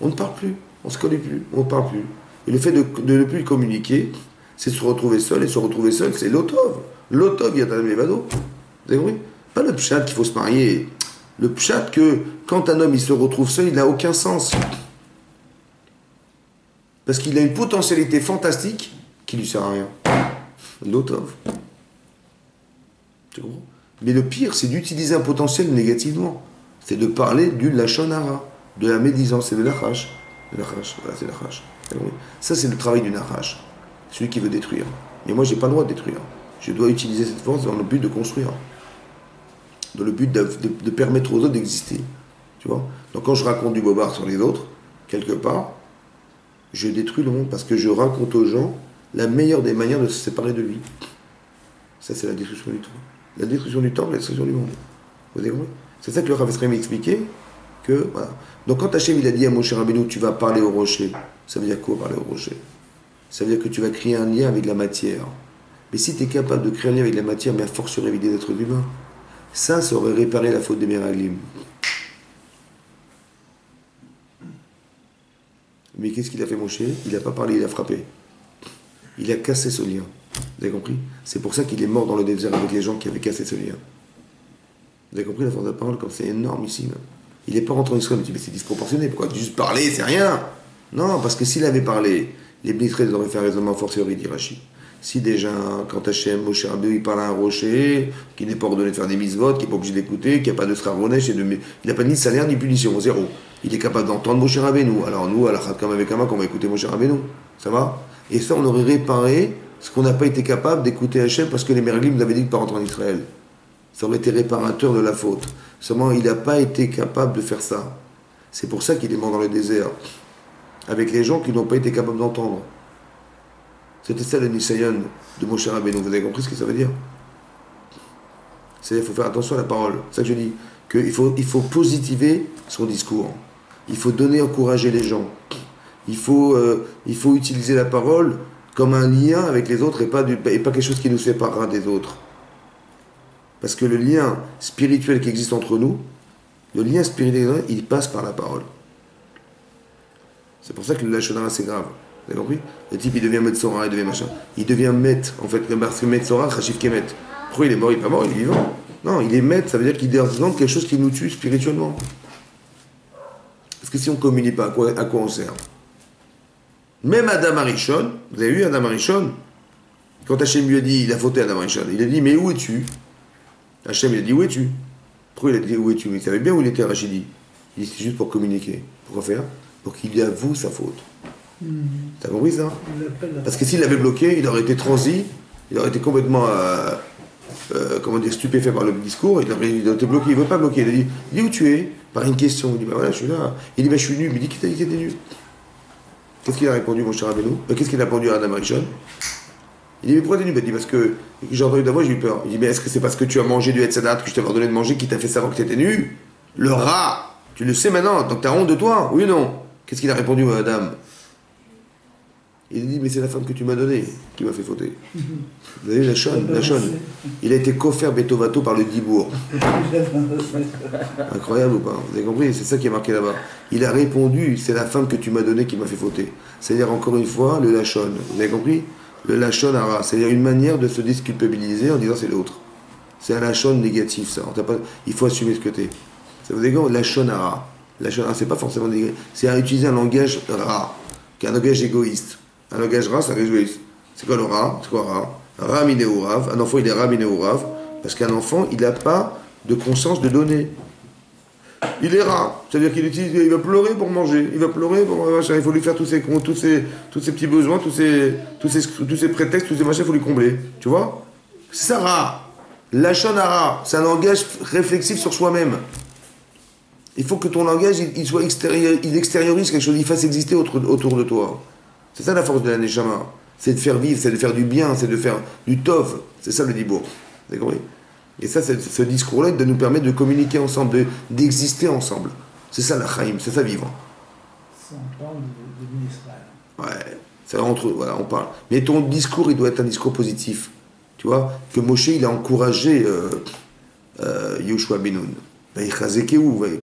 On ne parle plus. On ne se connaît plus. On ne parle plus. Et le fait de ne plus communiquer, c'est se retrouver seul. Et se retrouver seul, c'est l'otov. L'otov, Yatan Levado. Vous avez compris? Pas le pshat qu'il faut se marier. Le pshat que quand un homme il se retrouve seul, il n'a aucun sens. Parce qu'il a une potentialité fantastique qui ne lui sert à rien. L'otov. Tu comprends? Mais le pire, c'est d'utiliser un potentiel négativement. C'est de parler du lashon hara, de la médisance, c'est de l'achash. Voilà, c'est l'achash. Ça, c'est le travail du nachash. Celui qui veut détruire. Mais moi, je n'ai pas le droit de détruire. Je dois utiliser cette force dans le but de construire. Dans le but de permettre aux autres d'exister. Tu vois? Donc quand je raconte du bobard sur les autres, quelque part, je détruis le monde parce que je raconte aux gens la meilleure des manières de se séparer de lui. Ça, c'est la destruction du temple. La destruction du temple, la destruction du monde. Vous avez compris? C'est ça que le Rav Esraim expliquait. Que, voilà. Donc quand Hachem il a dit à Moshe Rabbeinu, tu vas parler au rocher, ça veut dire quoi parler au rocher? Ça veut dire que tu vas créer un lien avec la matière. Mais si tu es capable de créer un lien avec la matière, mais à force avec des êtres humains, ça aurait réparé la faute des Meraglim. Mais qu'est-ce qu'il a fait Moshe? Il n'a pas parlé, il a frappé. Il a cassé ce lien. Vous avez compris? C'est pour ça qu'il est mort dans le désert avec les gens qui avaient cassé ce lien. Vous avez compris la force de la parole? Comme c'est énormissime. Il n'est pas rentré en Israël, mais c'est disproportionné. Pourquoi juste parler, c'est rien? Non, parce que s'il avait parlé, les Bnei auraient fait un raisonnement fortiori, dit Rashi. Si déjà, quand Hachem, Moshe Rabbeinu, il parle à un rocher, qui n'est pas ordonné de faire des mitzvot, qui n'est pas obligé d'écouter, qui n'a pas de sraronesh, il n'a pas ni salaire ni punition, zéro. Il est capable d'entendre Moshe Rabbeinu. Alors nous, à la Chad Kam avec Amak, on va écouter Moshe Rabbeinu. Ça va? Et ça, on aurait réparé ce qu'on n'a pas été capable d'écouter Hachem parce que les Meraglim nous avaient dit de ne pas rentrer en Israël. Ça aurait été réparateur de la faute. Seulement, il n'a pas été capable de faire ça. C'est pour ça qu'il est mort dans le désert. Avec les gens qui n'ont pas été capables d'entendre. C'était ça le Nisayon de Moshe Rabbeinu. Vous avez compris ce que ça veut dire? C'est-à-dire qu'il faut faire attention à la parole. C'est ça que je dis. Il faut positiver son discours. Il faut donner, encourager les gens. Il faut utiliser la parole comme un lien avec les autres et pas quelque chose qui nous séparera des autres. Parce que le lien spirituel qui existe entre nous, le lien spirituel, il passe par la parole. C'est pour ça que le Lashon Hara, c'est grave. Vous avez compris? Le type, il devient Metzora, il devient machin. Il devient Met, en fait, parce que Metzora, Chachif Kemet. Pourquoi il est mort? Il n'est pas mort, il est vivant. Non, il est Met, ça veut dire qu'il représente quelque chose qui nous tue spirituellement. Parce que si on ne communique pas, à quoi on sert? Même Adam Arishon, vous avez vu Adam Arishon? Quand Hachem lui a dit, il a fauté Adam Arishon, il a dit, mais où es-tu? Hachem, il a dit, où es-tu? Pourquoi il a dit, où es-tu? Mais il savait bien où il était, Rachidi. Il dit, c'est juste pour communiquer. Pourquoi faire? Pour qu'il y avoue sa faute. T'as compris ça? Parce que s'il avait bloqué, il aurait été transi, il aurait été complètement comment dire, stupéfait par le discours, il aurait été bloqué, il ne veut pas bloquer, il dit où tu es? Par une question, il dit bah voilà je suis là, il dit bah je suis nu, il dit qui t'a dit qu'il était nu? Qu'est-ce qu'il a répondu mon cher Rabbeinu? Qu'est-ce qu'il a répondu à Adam Arishon? Il dit mais pourquoi t'es nu? Il dit parce que j'ai entendu ta voix, j'ai eu peur. Il dit mais est-ce que c'est parce que tu as mangé du Hetzadat que je t'avais ordonné de manger qui t'a fait savoir que t'étais nu? Le rat, tu le sais maintenant, donc t'as honte de toi, oui ou non? Qu'est-ce qu'il a répondu à Adam? Il a dit, mais c'est la femme que tu m'as donnée qui m'a fait fauter. Vous avez vu la chonne? Il a été coffert Betovato par le Dibourg. Incroyable ou pas? Vous avez compris? C'est ça qui est marqué là-bas. Il a répondu, c'est la femme que tu m'as donnée qui m'a fait fauter. C'est-à-dire, encore une fois, le lachon. Vous avez compris? Le lachon hara. C'est-à-dire une manière de se disculpabiliser en disant c'est l'autre. C'est un lachon négatif, ça. Il faut assumer ce que t'es. Ça vous dire, lachon hara. Lachon hara, c'est pas forcément négatif. C'est à utiliser un langage ra, qui est un langage égoïste. Un langage ra, c'est un égoïste. C'est quoi le ra? C'est quoi ra? Ra minéourav. Un enfant, il est ra minéourav. Parce qu'un enfant, il n'a pas de conscience de donner. Il est ra. C'est-à-dire il va pleurer pour manger. Il va pleurer pour machin. Il faut lui faire tous ses petits besoins, tous ces prétextes, tous ces machins, il faut lui combler. Tu vois? C'est ça ra. Lachon hara. C'est un langage réflexif sur soi-même. Il faut que ton langage, il soit il extériorise quelque chose, il fasse exister autour de toi. C'est ça la force de la Neshama. C'est de faire vivre, c'est de faire du bien, c'est de faire du tov. C'est ça le dibour. Vous avez compris? Et ça, ce discours-là, il doit nous permettre de communiquer ensemble, d'exister ensemble. C'est ça la chaim, c'est ça vivre. Ça, on parle de l'Israël. Ouais, ça entre, voilà, on parle. Mais ton discours, il doit être un discours positif. Tu vois, que Moshe, il a encouragé Yoshua ben Nun.